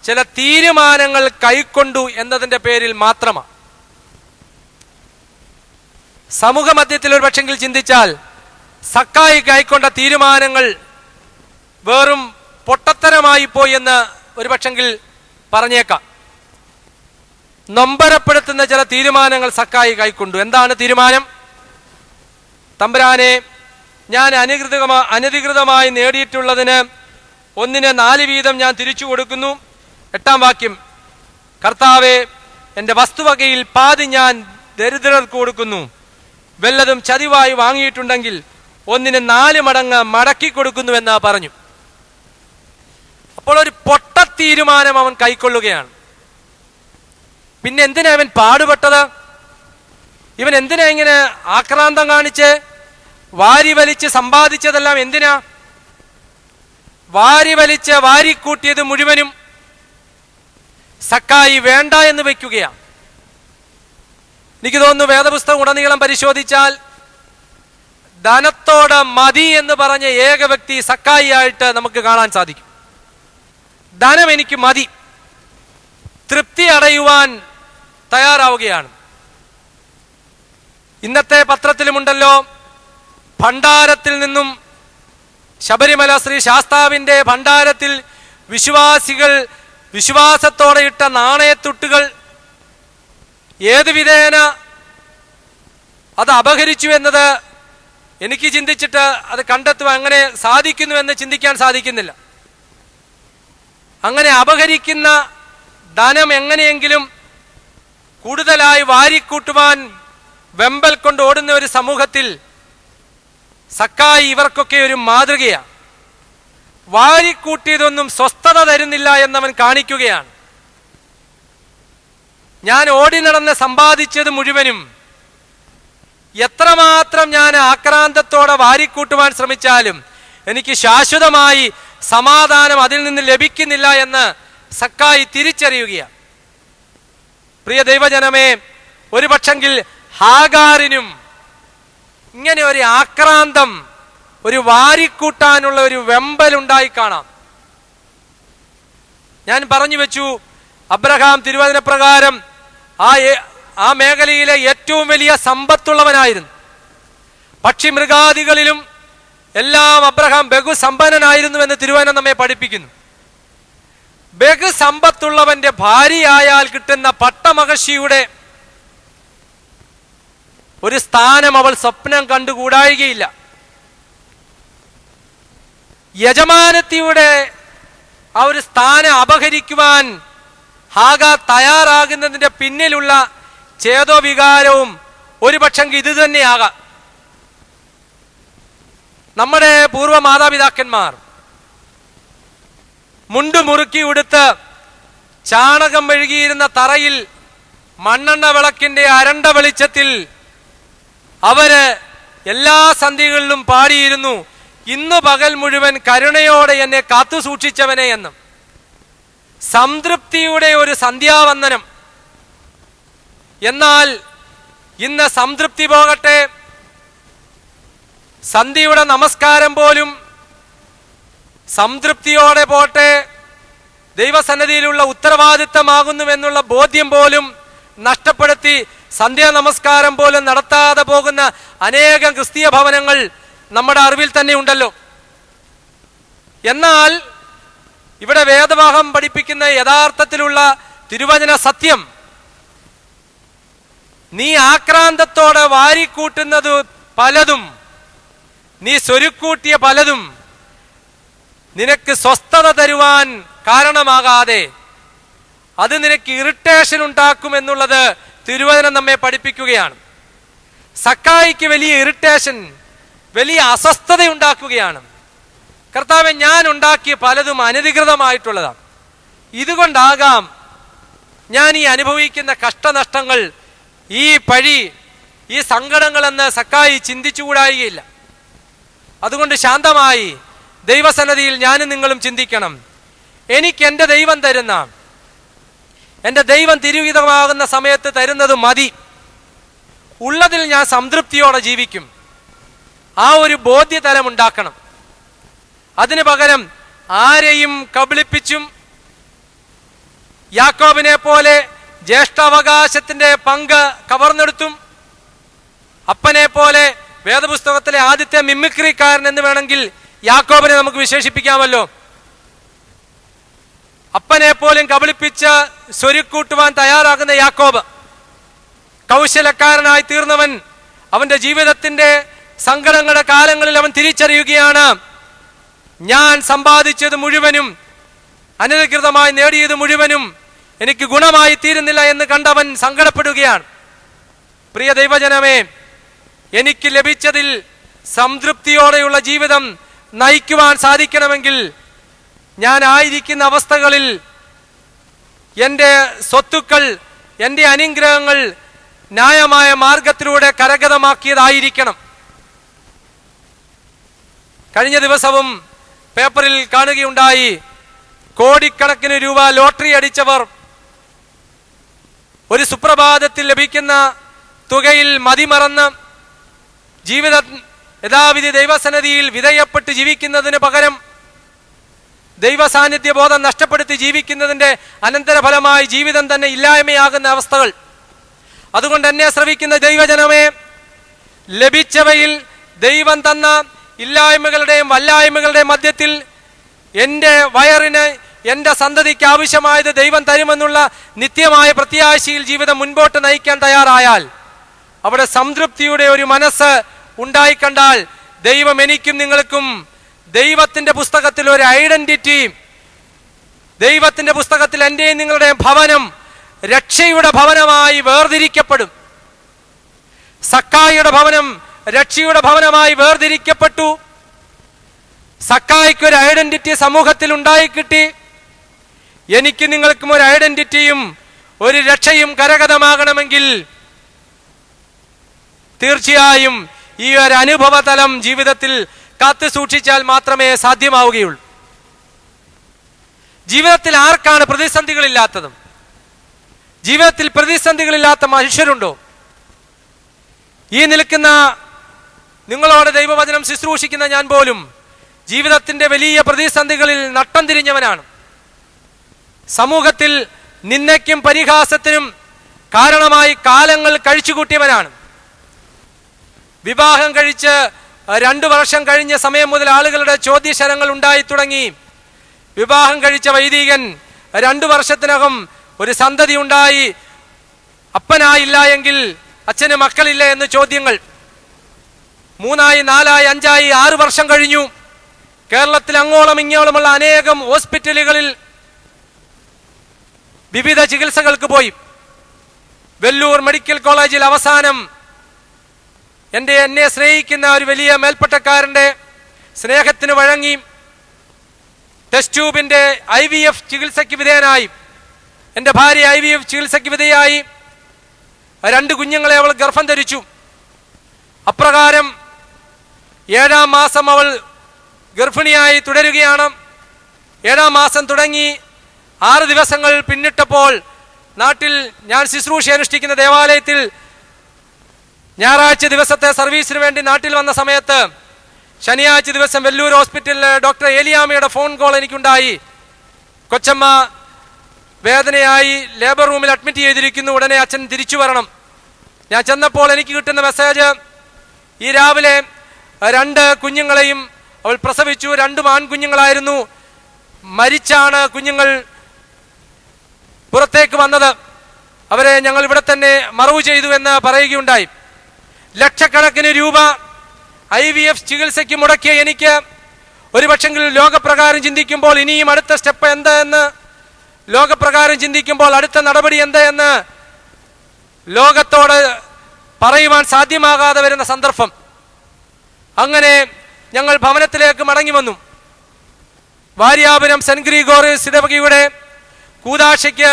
S1: ചില തീരുമാനങ്ങൾ കൈക്കൊണ്ടു എന്നതിൻ്റെ പേരിൽ മാത്രമാണ്. സമൂഹ മധ്യത്തിൽ ഒരു പക്ഷെങ്കിൽ ചിന്തിച്ചാൽ സക്കായി കൈക്കൊണ്ട തീരുമാനങ്ങൾ വെറും പൊട്ടത്തരമായി പോയി എന്ന് ഒരു പക്ഷെങ്കിൽ പറഞ്ഞേക്കാം. നൊമ്പരപ്പെടുത്തുന്ന ചില തീരുമാനങ്ങൾ സക്കായി കൈക്കൊണ്ടു. എന്താണ് തീരുമാനം? തമ്പുരാനെ, ഞാൻ അനധികൃതമായി നേടിയിട്ടുള്ളതിന് 1/4 വീതം ഞാൻ തിരിച്ചു കൊടുക്കുന്നു. 8-ാം വാക്യം, കർത്താവെ, എൻ്റെ വസ്തുവകയിൽ പാതി ഞാൻ ദരിദ്രർക്ക് കൊടുക്കുന്നു. വല്ലതും ചതിവായി വാങ്ങിയിട്ടുണ്ടെങ്കിൽ 1/4 മടങ്ങ് മടക്കി കൊടുക്കുന്നുവെന്ന് പറഞ്ഞു. അപ്പോൾ ഒരു പൊട്ട തീരുമാനം അവൻ കൈക്കൊള്ളുകയാണ്. പിന്നെ എന്തിനാ അവൻ പാടുപെട്ടത്? ഇവൻ എന്തിനാ ഇങ്ങനെ ആക്രാന്തം കാണിച്ച് വാരി വലിച്ച് സമ്പാദിച്ചതെല്ലാം എന്തിനാ? വാരി വലിച്ച് വാരിക്കൂട്ടിയത് മുഴുവനും സക്കായി വേണ്ട എന്ന് വയ്ക്കുകയാണ്. എനിക്ക് തോന്നുന്നു വേദപുസ്തകം ഉടനീളം പരിശോധിച്ചാൽ ധനത്തോട് മതി എന്ന് പറഞ്ഞ ഏക വ്യക്തി സക്കായി ആയിട്ട് നമുക്ക് കാണാൻ സാധിക്കും. ധനം എനിക്ക് മതി, തൃപ്തി അടയുവാൻ തയ്യാറാവുകയാണ്. ഇന്നത്തെ പത്രത്തിലുമുണ്ടല്ലോ, ഭണ്ഡാരത്തിൽ നിന്നും ശബരിമല ശ്രീ ശാസ്താവിന്റെ ഭണ്ഡാരത്തിൽ വിശ്വാസികൾ വിശ്വാസത്തോടെ ഇട്ട നാണയത്തുട്ടുകൾ ഏതു വിധേന അത് അപഹരിച്ചു എന്നത് എനിക്ക് ചിന്തിച്ചിട്ട് അത് കണ്ടെത്തുവാൻ അങ്ങനെ സാധിക്കുന്നുവെന്ന് ചിന്തിക്കാൻ സാധിക്കുന്നില്ല. അങ്ങനെ അപഹരിക്കുന്ന ധനം എങ്ങനെയെങ്കിലും കൂടുതലായി വാരിക്കൂട്ടുവാൻ വെമ്പൽ കൊണ്ട് ഓടുന്ന ഒരു സമൂഹത്തിൽ സക്കായി ഇവർക്കൊക്കെ ഒരു മാതൃകയാണ്. വാരിക്കൂട്ടിയതൊന്നും സ്വസ്ഥത തരുന്നില്ല എന്നവൻ കാണിക്കുകയാണ്. ഞാൻ ഓടി നടന്ന് സമ്പാദിച്ചത് മുഴുവനും എത്രമാത്രം ഞാൻ ആക്രാന്തത്തോടെ വാരിക്കൂട്ടുവാൻ ശ്രമിച്ചാലും എനിക്ക് ശാശ്വതമായി സമാധാനം അതിൽ നിന്ന് ലഭിക്കുന്നില്ല എന്ന് സക്കായി തിരിച്ചറിയുകയാണ്. പ്രിയ ദൈവജനമേ, ഒരു പക്ഷെങ്കിൽ ഹാഗാറിനും ഇങ്ങനെ ഒരു ആക്രാന്തം, ഒരു വാരിക്കൂട്ടാനുള്ള ഒരു വെമ്പലുണ്ടായി കാണാം. ഞാൻ പറഞ്ഞു വെച്ചു, അബ്രഹാം തിരുവചന പ്രകാരം ആ മേഖലയിലെ ഏറ്റവും വലിയ സമ്പത്തുള്ളവനായിരുന്നു. പക്ഷി മൃഗാദികളിലും എല്ലാം അബ്രഹാം ബഹുസമ്പന്നനായിരുന്നുവെന്ന് തിരുവചനം നമ്മെ പഠിപ്പിക്കുന്നു. ബഹുസമ്പത്തുള്ളവന്റെ ഭാര്യയായാൽ കിട്ടുന്ന പട്ടമഹർഷിയുടെ ഒരു സ്ഥാനം അവൾ സ്വപ്നം കണ്ടുകൂടായികയില്ല. യജമാനത്തിയുടെ ആ ഒരു സ്ഥാനം അപഹരിക്കുവാൻ ഹാഗാർ തയ്യാറാകുന്നതിന്റെ പിന്നിലുള്ള ചേതോവികാരവും ഒരു പക്ഷെങ്കിൽ ഇത് തന്നെയാകാം. നമ്മുടെ പൂർവ്വ മാതാപിതാക്കന്മാർ മുണ്ടു മുറുക്കി ഉടുത്ത് ചാണകം മെഴുകിയിരുന്ന തറയിൽ മണ്ണെണ്ണ വിളക്കിന്റെ അരണ്ട വെളിച്ചത്തിൽ അവര് എല്ലാ സന്ധികളിലും പാടിയിരുന്നു, ഇന്ന് പകൽ മുഴുവൻ കരുണയോടെ എന്നെ കാത്തു സൂക്ഷിച്ചവനെ എന്നും. സംതൃപ്തിയുടെ ഒരു സന്ധ്യാവന്ദനം. എന്നാൽ ഇന്ന് സംതൃപ്തി പോകട്ടെ, സന്ധ്യയുടെ നമസ്കാരം പോലും സംതൃപ്തിയോടെ പോട്ടെ, ദൈവസന്നിധിയിലുള്ള ഉത്തരവാദിത്തമാകുന്നുവെന്നുള്ള ബോധ്യം പോലും നഷ്ടപ്പെടുത്തി സന്ധ്യാ നമസ്കാരം പോലും നടത്താതെ പോകുന്ന അനേകം ക്രിസ്തീയ ഭവനങ്ങൾ നമ്മുടെ അറിവിൽ തന്നെ ഉണ്ടല്ലോ. എന്നാൽ ഇവിടെ വേദഭാഗം പഠിപ്പിക്കുന്ന യഥാർത്ഥത്തിലുള്ള തിരുവചന സത്യം, നീ ആക്രാന്തത്തോടെ വാരിക്കൂട്ടുന്നത് പലതും, നീ സ്വരുക്കൂട്ടിയ പലതും നിനക്ക് സ്വസ്ഥത തരുവാൻ കാരണമാകാതെ അത് നിനക്ക് ഇറിറ്റേഷൻ ഉണ്ടാക്കുമെന്നുള്ളത് തിരുവചനം നമ്മെ പഠിപ്പിക്കുകയാണ്. സക്കായിക്ക് വലിയ ഇറിറ്റേഷൻ, വലിയ അസ്വസ്ഥത ഉണ്ടാക്കുകയാണ്. കർത്താവെ, ഞാൻ ഉണ്ടാക്കിയ പലതും അനധികൃതമായിട്ടുള്ളതാണ്, ഇതുകൊണ്ടാകാം ഞാൻ ഈ അനുഭവിക്കുന്ന കഷ്ടനഷ്ടങ്ങൾ, ഈ പഴി, ഈ സങ്കടങ്ങളെന്ന് സക്കായി ചിന്തിച്ചുകൂടായികയില്ല. അതുകൊണ്ട് ശാന്തമായി ദൈവസന്നിധിയിൽ ഞാനും നിങ്ങളും ചിന്തിക്കണം, എനിക്ക് എൻ്റെ ദൈവം തരുന്ന, എൻ്റെ ദൈവം തിരുഹിതമാകുന്ന സമയത്ത് തരുന്നത് മതി, ഉള്ളതിൽ ഞാൻ സംതൃപ്തിയോടെ ജീവിക്കും. ആ ഒരു ബോധ്യതലം ഉണ്ടാക്കണം. അതിനു പകരം ആരെയും കബളിപ്പിച്ചും യാക്കോബിനെ പോലെ ജ്യേഷ്ഠാവകാശത്തിന്റെ പങ്ക് കവർന്നെടുത്തും, അപ്പനെ പോലെ വേദപുസ്തകത്തിലെ ആദ്യത്തെ മിമിക്രിക്കാരൻ എന്ന് വേണമെങ്കിൽ യാക്കോബിനെ നമുക്ക് വിശേഷിപ്പിക്കാമല്ലോ. അപ്പനെ പോലും കബളിപ്പിച്ച് സ്വരുക്കൂട്ടുവാൻ തയ്യാറാകുന്ന യാക്കോബ്, കൗശലക്കാരനായി തീർന്നവൻ, അവന്റെ ജീവിതത്തിന്റെ സങ്കടങ്ങളുടെ കാലങ്ങളിൽ അവൻ തിരിച്ചറിയുകയാണ്, ഞാൻ സമ്പാദിച്ചത് മുഴുവനും, അനധികൃതമായി നേടിയത് മുഴുവനും എനിക്ക് ഗുണമായി തീരുന്നില്ല എന്ന് കണ്ടവൻ സങ്കടപ്പെടുകയാണ്. പ്രിയ ദൈവജനമേ, എനിക്ക് ലഭിച്ചതിൽ സംതൃപ്തിയോടെയുള്ള ജീവിതം നയിക്കുവാൻ സാധിക്കണമെങ്കിൽ ഞാൻ ആയിരിക്കുന്ന അവസ്ഥകളിൽ എൻ്റെ സ്വത്തുക്കൾ, എൻ്റെ അനുഗ്രഹങ്ങൾ ന്യായമായ മാർഗത്തിലൂടെ കരഗതമാക്കിയതായിരിക്കണം. കഴിഞ്ഞ ദിവസവും പേപ്പറിൽ കാണുകയുണ്ടായി, കോടിക്കണക്കിന് രൂപ ലോട്ടറി അടിച്ചവർ ഒരു സുപ്രഭാതത്തിൽ ലഭിക്കുന്ന തുകയിൽ മതിമറന്ന് ജീവിതം യഥാവിധി ദൈവസന്നിധിയിൽ വിധേയപ്പെട്ട് ജീവിക്കുന്നതിന് പകരം ദൈവസാന്നിധ്യ ബോധം നഷ്ടപ്പെടുത്തി ജീവിക്കുന്നതിന്റെ അനന്തരഫലമായി ജീവിതം തന്നെ ഇല്ലായ്മയാകുന്ന അവസ്ഥകൾ. അതുകൊണ്ട് എന്നെ ശ്രവിക്കുന്ന ദൈവജനമേ, ലഭിച്ചവയിൽ ദൈവം തന്ന ഇല്ലായ്മകളുടെയും വല്ലായ്മകളുടെയും മധ്യത്തിൽ എൻ്റെ വയറിന്, എൻ്റെ സന്തതിക്ക് ആവശ്യമായത് ദൈവം തരുമെന്നുള്ള നിത്യമായ പ്രത്യാശയിൽ ജീവിതം മുൻപോട്ട് നയിക്കാൻ തയ്യാറായാൽ, അവിടെ സംതൃപ്തിയുടെ ഒരു മനസ്സ് ഉണ്ടായിക്കണ്ടാൽ, ദൈവം എനിക്കും നിങ്ങൾക്കും ദൈവത്തിന്റെ പുസ്തകത്തിൽ ഒരു ഐഡന്റിറ്റി, ദൈവത്തിന്റെ പുസ്തകത്തിൽ എന്റെയും നിങ്ങളുടെ ഭവനം രക്ഷയുടെ ഭവനമായി വേർതിരിക്കപ്പെടും. സക്കായിയുടെ ഭവനം രക്ഷയുടെ ഭവനമായി വേർതിരിക്കപ്പെട്ടു. സക്കായിക്ക് ഒരു ഐഡന്റിറ്റി സമൂഹത്തിൽ ഉണ്ടായി കിട്ടി. എനിക്ക് നിങ്ങൾക്കും ഒരു ഐഡന്റിറ്റിയും ഒരു രക്ഷയും കരഗതമാകണമെങ്കിൽ തീർച്ചയായും ഈ ഒരു അനുഭവതലം ജീവിതത്തിൽ കാത്തു സൂക്ഷിച്ചാൽ മാത്രമേ സാധ്യമാവുകയുള്ളൂ. ജീവിതത്തിൽ ആർക്കാണ് പ്രതിസന്ധികളില്ലാത്തതും? ജീവിതത്തിൽ പ്രതിസന്ധികളില്ലാത്ത മനുഷ്യരുണ്ടോ? ഈ നിൽക്കുന്ന നിങ്ങളോട് ദൈവവചനം ശുശ്രൂഷിക്കുന്ന ഞാൻ പോലും ജീവിതത്തിന്റെ വലിയ പ്രതിസന്ധികളിൽ നട്ടം തിരിഞ്ഞവനാണ്. സമൂഹത്തിൽ നിന്ദയ്ക്കും പരിഹാസത്തിനും കാരണമായി കാലങ്ങൾ കഴിച്ചുകൂട്ടിയവനാണ്. വിവാഹം കഴിച്ച് 2 വർഷം കഴിഞ്ഞ സമയം മുതൽ ആളുകളുടെ ചോദ്യശരങ്ങൾ ഉണ്ടായി തുടങ്ങി. വിവാഹം കഴിച്ച വൈദികൻ 2 വർഷത്തിനകം ഒരു സന്തതി ഉണ്ടായി, അപ്പനായില്ല എങ്കിൽ അച്ഛന് മക്കളില്ല എന്ന് ചോദ്യങ്ങൾ. 3ആയി 4ആയി 5ആയി 6 വർഷം കഴിഞ്ഞു. കേരളത്തിൽ അങ്ങോളം ഇങ്ങോളമുള്ള അനേകം ഹോസ്പിറ്റലുകളിൽ വിവിധ ചികിത്സകൾക്ക് പോയി. വെല്ലൂർ മെഡിക്കൽ കോളേജിൽ അവസാനം എന്നെ സ്നേഹിക്കുന്ന ഒരു വലിയ മേൽപ്പട്ടക്കാരന്റെ സ്നേഹത്തിന് വഴങ്ങി ടെസ്റ്റ് ട്യൂബിന്റെ IVF ചികിത്സയ്ക്ക് വിധേയനായി. എൻ്റെ ഭാര്യ IVF ചികിത്സയ്ക്ക് വിധേയായി. 2 കുഞ്ഞുങ്ങളെ അവൾ ഗർഭം ധരിച്ചു. അപ്രകാരം 7-ാം മാസം അവൾ ഗർഭിണിയായി തുടരുകയാണ്. 7-ാം മാസം തുടങ്ങി 6 ദിവസങ്ങൾ പിന്നിട്ടപ്പോൾ നാട്ടിൽ ഞാൻ ശുശ്രൂഷ അനുഷ്ഠിക്കുന്ന ദേവാലയത്തിൽ ഞായറാഴ്ച ദിവസത്തെ സർവീസിന് വേണ്ടി നാട്ടിൽ വന്ന സമയത്ത് ശനിയാഴ്ച ദിവസം വെല്ലൂർ ഹോസ്പിറ്റലിലെ ഡോക്ടർ ഏലിയാമ്മയുടെ ഫോൺ കോൾ എനിക്കുണ്ടായി. കൊച്ചമ്മ വേദനയായി ലേബർ റൂമിൽ അഡ്മിറ്റ് ചെയ്തിരിക്കുന്നു, ഉടനെ അച്ഛൻ തിരിച്ചു വരണം. ഞാൻ ചെന്നപ്പോൾ എനിക്ക് കിട്ടുന്ന മെസ്സേജ്, ഈ രാവിലെ 2 കുഞ്ഞുങ്ങളെയും അവൾ പ്രസവിച്ചു. 2 ആൺകുഞ്ഞുങ്ങളായിരുന്നു. മരിച്ചാണ് കുഞ്ഞുങ്ങൾ പുറത്തേക്ക് വന്നത്. അവരെ ഞങ്ങൾ ഇവിടെ തന്നെ മറവു ചെയ്തു എന്ന് പറയുകയുണ്ടായി. ലക്ഷക്കണക്കിന് രൂപ IVF ചികിത്സയ്ക്ക് മുടക്കിയ എനിക്ക് ഒരുപക്ഷെങ്കിൽ ലോകപ്രകാരം ചിന്തിക്കുമ്പോൾ ഇനിയും അടുത്ത സ്റ്റെപ്പ് എന്താ എന്ന്, ലോകപ്രകാരം ചിന്തിക്കുമ്പോൾ അടുത്ത നടപടി എന്താ എന്ന് ലോകത്തോട് പറയുവാൻ സാധ്യമാകാതെ വരുന്ന സന്ദർഭം. അങ്ങനെ ഞങ്ങൾ ഭവനത്തിലേക്ക് മടങ്ങി വന്നു. വാര്യാപുരം സെന്റ് ഗ്രിഗോറിയസ് ഇടവകയുടെ കൂദാശയ്ക്ക്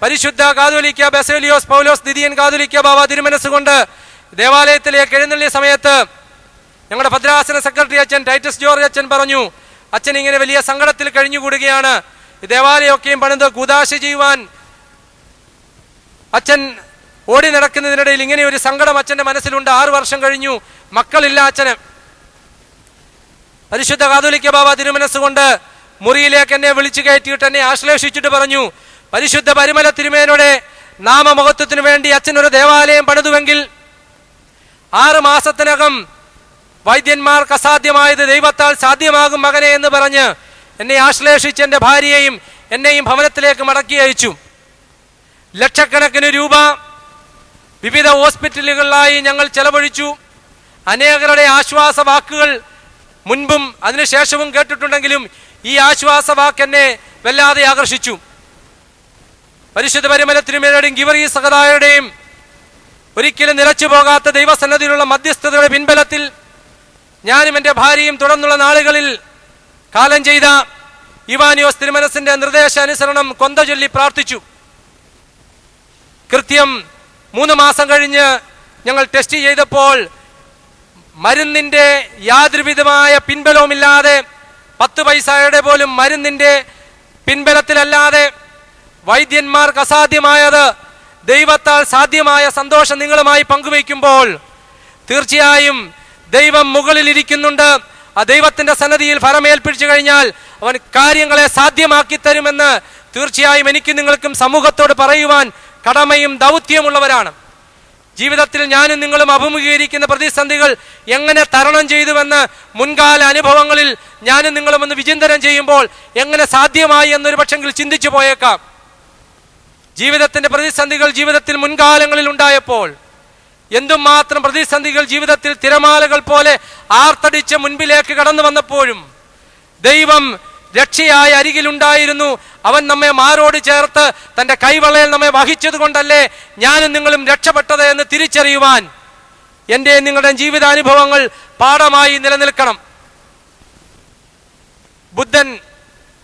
S1: പരിശുദ്ധ കാതോലിക്ക ബസേലിയോസ് പൗലോസ് ദിദിയൻ കാതോലിക്ക ബാബ തിരുമനസ്സുകൊണ്ട് ദേവാലയത്തിലേക്ക് എഴുന്നള്ളിയ സമയത്ത് ഞങ്ങളുടെ ഭദ്രാസന സെക്രട്ടറി അച്ഛൻ ടൈറ്റസ് ജോർജ് അച്ഛൻ പറഞ്ഞു, അച്ഛൻ ഇങ്ങനെ വലിയ സങ്കടത്തിൽ കഴിഞ്ഞുകൂടുകയാണ്. ഈ ദേവാലയമൊക്കെയും പണിത് കൂദാശ ചെയ്യുവാൻ അച്ഛൻ ഓടി നടക്കുന്നതിനിടയിൽ ഇങ്ങനെ ഒരു സങ്കടം അച്ഛന്റെ മനസ്സിലുണ്ട്. 6 വർഷം കഴിഞ്ഞു, മക്കളില്ല അച്ഛന്. പരിശുദ്ധ കാതോലിക്ക ബാബ തിരുമനസ്സുകൊണ്ട് മുറിയിലേക്ക് എന്നെ വിളിച്ചു കയറ്റിയിട്ട് എന്നെ ആശ്ലേഷിച്ചിട്ട് പറഞ്ഞു, പരിശുദ്ധ പരിമല തിരുമേനയുടെ നാമമഹത്വത്തിനു വേണ്ടി അച്ഛൻ ഒരു ദേവാലയം പണിതുവെങ്കിൽ 6 മാസത്തിനകം വൈദ്യന്മാർക്ക് അസാധ്യമായത് ദൈവത്താൽ സാധ്യമാകും മകനെ എന്ന് പറഞ്ഞ് എന്നെ ആശ്ലേഷിച്ച് എൻ്റെ ഭാര്യയെയും എന്നെയും ഭവനത്തിലേക്ക് മടക്കി അയച്ചു. ലക്ഷക്കണക്കിന് രൂപ വിവിധ ഹോസ്പിറ്റലുകളിലായി ഞങ്ങൾ ചെലവഴിച്ചു. അനേകരുടെ ആശ്വാസ വാക്കുകൾ മുൻപും അതിനുശേഷവും കേട്ടിട്ടുണ്ടെങ്കിലും ഈ ആശ്വാസ വാക്ക് എന്നെ വല്ലാതെ ആകർഷിച്ചു. പരിശുദ്ധ പരിമല തിരുമേനയുടെയും ഗിവറീസ് സഹദായുടെയും ഒരിക്കലും നിലച്ചു പോകാത്ത ദൈവസന്നദ്ധിയിലുള്ള മധ്യസ്ഥതയുടെ പിൻബലത്തിൽ ഞാനും എൻ്റെ ഭാര്യയും തുടർന്നുള്ള നാളുകളിൽ കാലം ചെയ്ത ഇവാനിയോസ് തിരുമനസിന്റെ നിർദ്ദേശാനുസരണം കൊന്ത ചൊല്ലി പ്രാർത്ഥിച്ചു. കൃത്യം 3 മാസം കഴിഞ്ഞ് ഞങ്ങൾ ടെസ്റ്റ് ചെയ്തപ്പോൾ മരുന്നിന്റെ യാതൊരുവിധമായ പിൻബലവുമില്ലാതെ 10 പൈസയുടെ പോലും മരുന്നിന്റെ പിൻബലത്തിലല്ലാതെ വൈദ്യന്മാർക്ക് അസാധ്യമായത് ദൈവത്താൽ സാധ്യമായ സന്തോഷം നിങ്ങളുമായി പങ്കുവയ്ക്കുമ്പോൾ തീർച്ചയായും ദൈവം മുകളിൽ ഇരിക്കുന്നുണ്ട്. ആ ദൈവത്തിന്റെ സന്നദ്ധിയിൽ ഫലമേൽപ്പിച്ചു കഴിഞ്ഞാൽ അവൻ കാര്യങ്ങളെ സാധ്യമാക്കി തരുമെന്ന് തീർച്ചയായും എനിക്ക് നിങ്ങൾക്കും സമൂഹത്തോട് പറയുവാൻ കടമയും ദൗത്യമുള്ളവരാണ്. ജീവിതത്തിൽ ഞാനും നിങ്ങളും അഭിമുഖീകരിക്കുന്ന പ്രതിസന്ധികൾ എങ്ങനെ തരണം ചെയ്തുവെന്ന് മുൻകാല അനുഭവങ്ങളിൽ ഞാനും നിങ്ങളും ഒന്ന് വിചിന്തനം ചെയ്യുമ്പോൾ എങ്ങനെ സാധ്യമായി എന്നൊരു പക്ഷെങ്കിൽ ചിന്തിച്ചു പോയേക്കാം. ജീവിതത്തിന്റെ പ്രതിസന്ധികൾ ജീവിതത്തിൽ മുൻകാലങ്ങളിൽ ഉണ്ടായപ്പോൾ എന്തുമാത്രം പ്രതിസന്ധികൾ ജീവിതത്തിൽ തിരമാലകൾ പോലെ ആർത്തടിച്ച് മുൻപിലേക്ക് കടന്നു വന്നപ്പോഴും ദൈവം രക്ഷയായി അരികിലുണ്ടായിരുന്നു. അവൻ നമ്മെ മാറോട് ചേർത്ത് തന്റെ കൈവളയിൽ നമ്മെ വഹിച്ചത് കൊണ്ടല്ലേ ഞാനും നിങ്ങളും രക്ഷപ്പെട്ടത് എന്ന് തിരിച്ചറിയുവാൻ എൻ്റെ നിങ്ങളുടെ ജീവിതാനുഭവങ്ങൾ പാഠമായി നിലനിൽക്കണം. ബുദ്ധൻ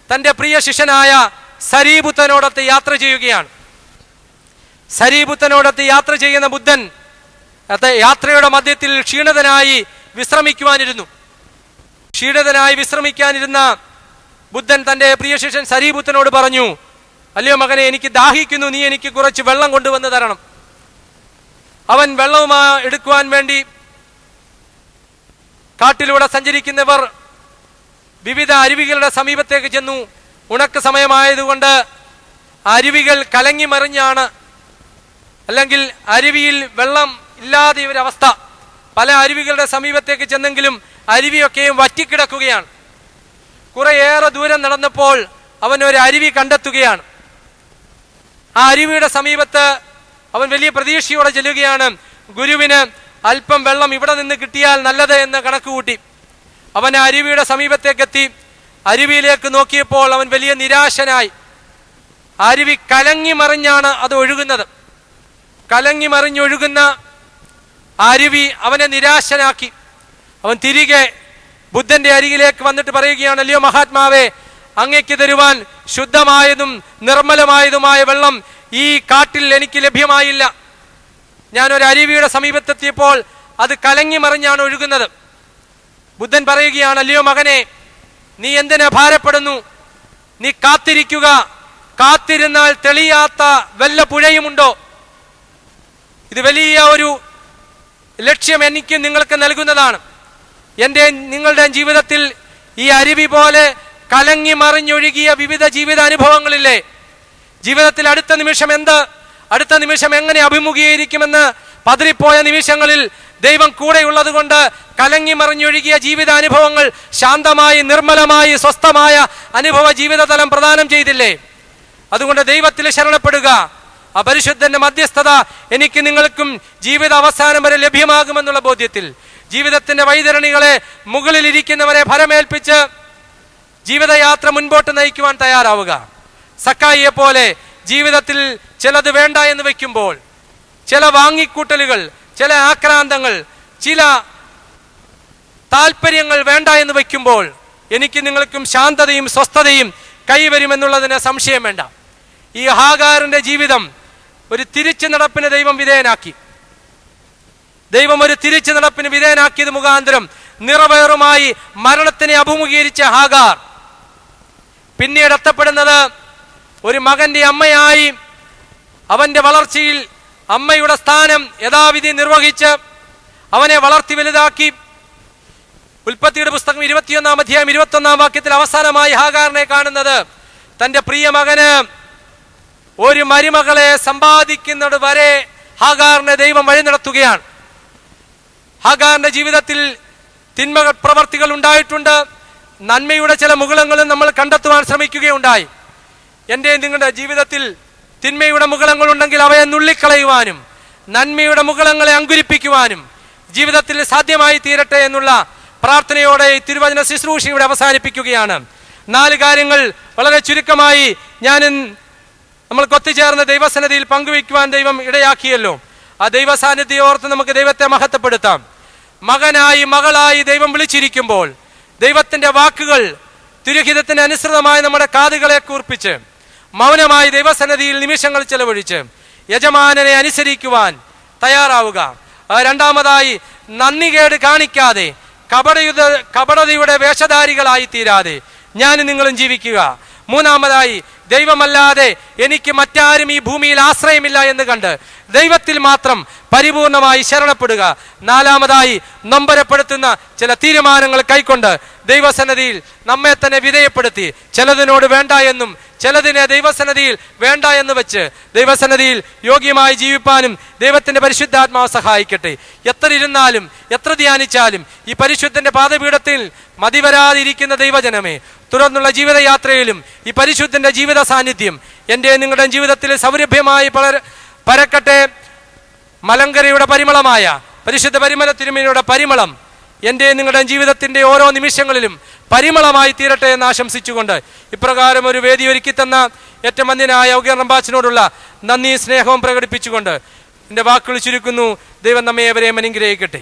S1: തന്റെ പ്രിയ ശിഷ്യനായ സരീപുത്തനോടൊത്ത് യാത്ര ചെയ്യുകയാണ്. സരീപുത്തനോടൊത്ത് യാത്ര ചെയ്യുന്ന ബുദ്ധൻ യാത്രയുടെ മധ്യത്തിൽ ക്ഷീണിതനായി വിശ്രമിക്കാനിരുന്ന ബുദ്ധൻ തന്റെ പ്രിയ ശിഷ്യൻ സരീപുത്രനോട് പറഞ്ഞു, അല്ലയോ മകനെ, എനിക്ക് ദാഹിക്കുന്നു, നീ എനിക്ക് കുറച്ച് വെള്ളം കൊണ്ടുവന്ന് തരണം. അവൻ വെള്ളവുമായി എടുക്കുവാൻ വേണ്ടി കാട്ടിലൂടെ സഞ്ചരിക്കുന്നവർ വിവിധ അരുവികളുടെ സമീപത്തേക്ക് ചെന്നു. ഉണക്ക് സമയമായതുകൊണ്ട് അരുവികൾ കലങ്ങി മറിഞ്ഞാണ്, അല്ലെങ്കിൽ അരുവിയിൽ വെള്ളം ഇല്ലാതെ ഒരവസ്ഥ. പല അരുവികളുടെ സമീപത്തേക്ക് ചെന്നെങ്കിലും അരുവിയൊക്കെയും വറ്റിക്കിടക്കുകയാണ്. കുറേയേറെ ദൂരം നടന്നപ്പോൾ അവൻ ഒരു അരുവി കണ്ടെത്തുകയാണ്. ആ അരുവിയുടെ സമീപത്ത് അവൻ വലിയ പ്രതീക്ഷയോടെ ചെല്ലുകയാണ്. ഗുരുവിന് അല്പം വെള്ളം ഇവിടെ നിന്ന് കിട്ടിയാൽ നല്ലത് എന്ന് കണക്കുകൂട്ടി അവൻ ആ അരുവിയുടെ സമീപത്തേക്കെത്തി. അരുവിയിലേക്ക് നോക്കിയപ്പോൾ അവൻ വലിയ നിരാശനായി. അരുവി കലങ്ങി മറിഞ്ഞാണ് അത് ഒഴുകുന്നത്. കലങ്ങി മറിഞ്ഞൊഴുകുന്ന അരുവി അവനെ നിരാശനാക്കി. അവൻ തിരികെ ബുദ്ധന്റെ അരികിലേക്ക് വന്നിട്ട് പറയുകയാണ്, അല്ലയോ മഹാത്മാവേ, അങ്ങയ്ക്ക് തരുവാൻ ശുദ്ധമായതും നിർമ്മലമായതുമായ വെള്ളം ഈ കാട്ടിൽ എനിക്ക് ലഭ്യമായില്ല. ഞാനൊരു അരുവിയുടെ സമീപത്തെത്തിയപ്പോൾ അത് കലങ്ങി മറിഞ്ഞാണ് ഒഴുകുന്നത്. ബുദ്ധൻ പറയുകയാണ്, അല്ലയോ മകനെ, നീ എന്തിനാ ഭാരപ്പെടുന്നു? നീ കാത്തിരിക്കുക. കാത്തിരുന്നാൽ തെളിയാത്ത വല്ല പുഴയുമുണ്ടോ? ഇത് വലിയ ഒരു ലക്ഷ്യം എനിക്ക് നിങ്ങൾക്ക് നൽകുന്നതാണ്. നിങ്ങളുടെ ജീവിതത്തിൽ ഈ അരുവി പോലെ കലങ്ങി മറിഞ്ഞൊഴുകിയ വിവിധ ജീവിത അനുഭവങ്ങളില്ലേ? ജീവിതത്തിൽ അടുത്ത നിമിഷം എങ്ങനെ അഭിമുഖീകരിക്കുമെന്ന് പതറിപ്പോയ നിമിഷങ്ങളിൽ ദൈവം കൂടെയുള്ളത് കൊണ്ട് കലങ്ങി മറിഞ്ഞൊഴുകിയ ജീവിത അനുഭവങ്ങൾ ശാന്തമായി, നിർമ്മലമായി, സ്വസ്ഥമായ അനുഭവ ജീവിതതലം പ്രദാനം ചെയ്തില്ലേ? അതുകൊണ്ട് ദൈവത്തിൽ ശരണപ്പെടുക. ആ പരിശുദ്ധന്റെ മധ്യസ്ഥത എനിക്ക് നിങ്ങൾക്കും ജീവിത അവസാനം വരെ ലഭ്യമാകുമെന്നുള്ള ബോധ്യത്തിൽ ജീവിതത്തിന്റെ വൈതരണികളെ മുകളിലിരിക്കുന്നവരെ ഭരമേൽപ്പിച്ച് ജീവിതയാത്ര മുൻപോട്ട് നയിക്കുവാൻ തയ്യാറാവുക. സക്കായിയെ പോലെ ജീവിതത്തിൽ ചിലത് വേണ്ട എന്ന് വെക്കുമ്പോൾ, ചില വാങ്ങിക്കൂട്ടലുകൾ, ചില ആക്രാന്തങ്ങൾ, ചില താല്പര്യങ്ങൾ വേണ്ട എന്ന് വെക്കുമ്പോൾ എനിക്ക് നിങ്ങൾക്കും ശാന്തതയും സ്വസ്ഥതയും കൈവരുമെന്നുള്ളതിന് സംശയം വേണ്ട. ഈ ഹാഗാറിന്റെ ജീവിതം ഒരു തിരിച്ചു നടപ്പിന് ദൈവം ഒരു തിരിച്ചു നടപ്പിന് വിധേയനാക്കിയത് മുഖാന്തരം നിറവേറുമായി മരണത്തിനെ അഭിമുഖീകരിച്ച ഹാഗാർ പിന്നീട് എത്തപ്പെടുന്നത് ഒരു മകന്റെ അമ്മയായി. അവന്റെ വളർച്ചയിൽ അമ്മയുടെ സ്ഥാനം യഥാവിധി നിർവഹിച്ച് അവനെ വളർത്തി വലുതാക്കി. ഉൽപ്പത്തിയുടെ പുസ്തകം 21 അധ്യായം 21 വാക്യത്തിൽ അവസാനമായി ഹാഗാറിനെ കാണുന്നത് തന്റെ പ്രിയ മകന് ഒരു മരുമകളെ സമ്പാദിക്കുന്നത് വരെ ഹാഗാറിനെ ദൈവം വഴി നടത്തുകയാണ്. ഹാഗാറിന്റെ ജീവിതത്തിൽ തിന്മ പ്രവർത്തികൾ ഉണ്ടായിട്ടുണ്ട്. നന്മയുടെ ചില മുകുളങ്ങളും നമ്മൾ കണ്ടെത്തുവാൻ ശ്രമിക്കുകയുണ്ടായി. നിങ്ങളുടെ ജീവിതത്തിൽ തിന്മയുടെ മുകുളങ്ങൾ ഉണ്ടെങ്കിൽ അവയെ നുള്ളിക്കളയുവാനും നന്മയുടെ മുകുളങ്ങളെ അങ്കുരിപ്പിക്കുവാനും ജീവിതത്തിൽ സാധ്യമായി തീരട്ടെ എന്നുള്ള പ്രാർത്ഥനയോടെ തിരുവചന ശുശ്രൂഷ ഇവിടെ അവസാനിപ്പിക്കുകയാണ്. 4 കാര്യങ്ങൾ വളരെ ചുരുക്കമായി നമ്മൾ ഒത്തുചേർന്ന ദൈവസന്നിധിയിൽ പങ്കുവയ്ക്കുവാൻ ദൈവം ഇടയാക്കിയല്ലോ. ആ ദൈവസാന്നിധ്യം ഓർത്ത് നമുക്ക് ദൈവത്തെ മഹത്വപ്പെടുത്താം. മകനായി മകളായി ദൈവം വിളിച്ചിരിക്കുമ്പോൾ ദൈവത്തിന്റെ വാക്കുകൾ തിരുഹിതത്തിന് അനുസൃതമായി നമ്മുടെ കാതുകളെ കൂർപ്പിച്ച് മൗനമായി ദൈവസന്നിധിയിൽ നിമിഷങ്ങൾ ചെലവഴിച്ച് യജമാനനെ അനുസരിക്കുവാൻ തയ്യാറാവുക. രണ്ടാമതായി നന്ദികേട് കാണിക്കാതെ കപടതയുടെ വേഷധാരികളായി തീരാതെ ഞാനും നിങ്ങളും ജീവിക്കുക. മൂന്നാമതായി ദൈവമല്ലാതെ എനിക്ക് മറ്റാരും ഈ ഭൂമിയിൽ ആശ്രയമില്ല എന്ന് കണ്ട് ദൈവത്തിൽ മാത്രം പരിപൂർണമായി ശരണപ്പെടുക. നാലാമതായി നൊമ്പരപ്പെടുത്തുന്ന ചില തീരുമാനങ്ങൾ കൈക്കൊണ്ട് ദൈവസന്നിധിയിൽ നമ്മെ തന്നെ വിധേയപ്പെടുത്തി ചിലതിനോട് വേണ്ട എന്നും ചിലതിനെ ദൈവസന്നിധിയിൽ വേണ്ട എന്ന് വെച്ച് ദൈവസന്നിധിയിൽ യോഗ്യമായി ജീവിപ്പാനും ദൈവത്തിന്റെ പരിശുദ്ധാത്മാവ് സഹായിക്കട്ടെ. എത്ര ഇരുന്നാലും എത്ര ധ്യാനിച്ചാലും ഈ പരിശുദ്ധന്റെ പാദപീഠത്തിൽ മതിവരാതിരിക്കുന്ന ദൈവജനമേ, തുടർന്നുള്ള ജീവിതയാത്രയിലും ഈ പരിശുദ്ധന്റെ ജീവിത സാന്നിധ്യം നിങ്ങളുടെ ജീവിതത്തിൽ സൗരഭ്യമായി പരക്കട്ടെ. മലങ്കരയുടെ പരിമളമായ പരിശുദ്ധ പരിമള തിരുമേനിയുടെ പരിമളം നിങ്ങളുടെ ജീവിതത്തിന്റെ ഓരോ നിമിഷങ്ങളിലും പരിമളമായി തീരട്ടെ എന്ന് ആശംസിച്ചുകൊണ്ട് ഇപ്രകാരം ഒരു വേദി ഒരുക്കി തന്ന ഏറ്റവും വന്യനായ ഔഗ്യറമ്പാച്ചനോടുള്ള നന്ദി സ്നേഹവും പ്രകടിപ്പിച്ചുകൊണ്ട് എന്റെ വാക്കുകൾ ചുരുക്കുന്നു. ദൈവം നമ്മെ ഏവരെയും അനുഗ്രഹിക്കട്ടെ.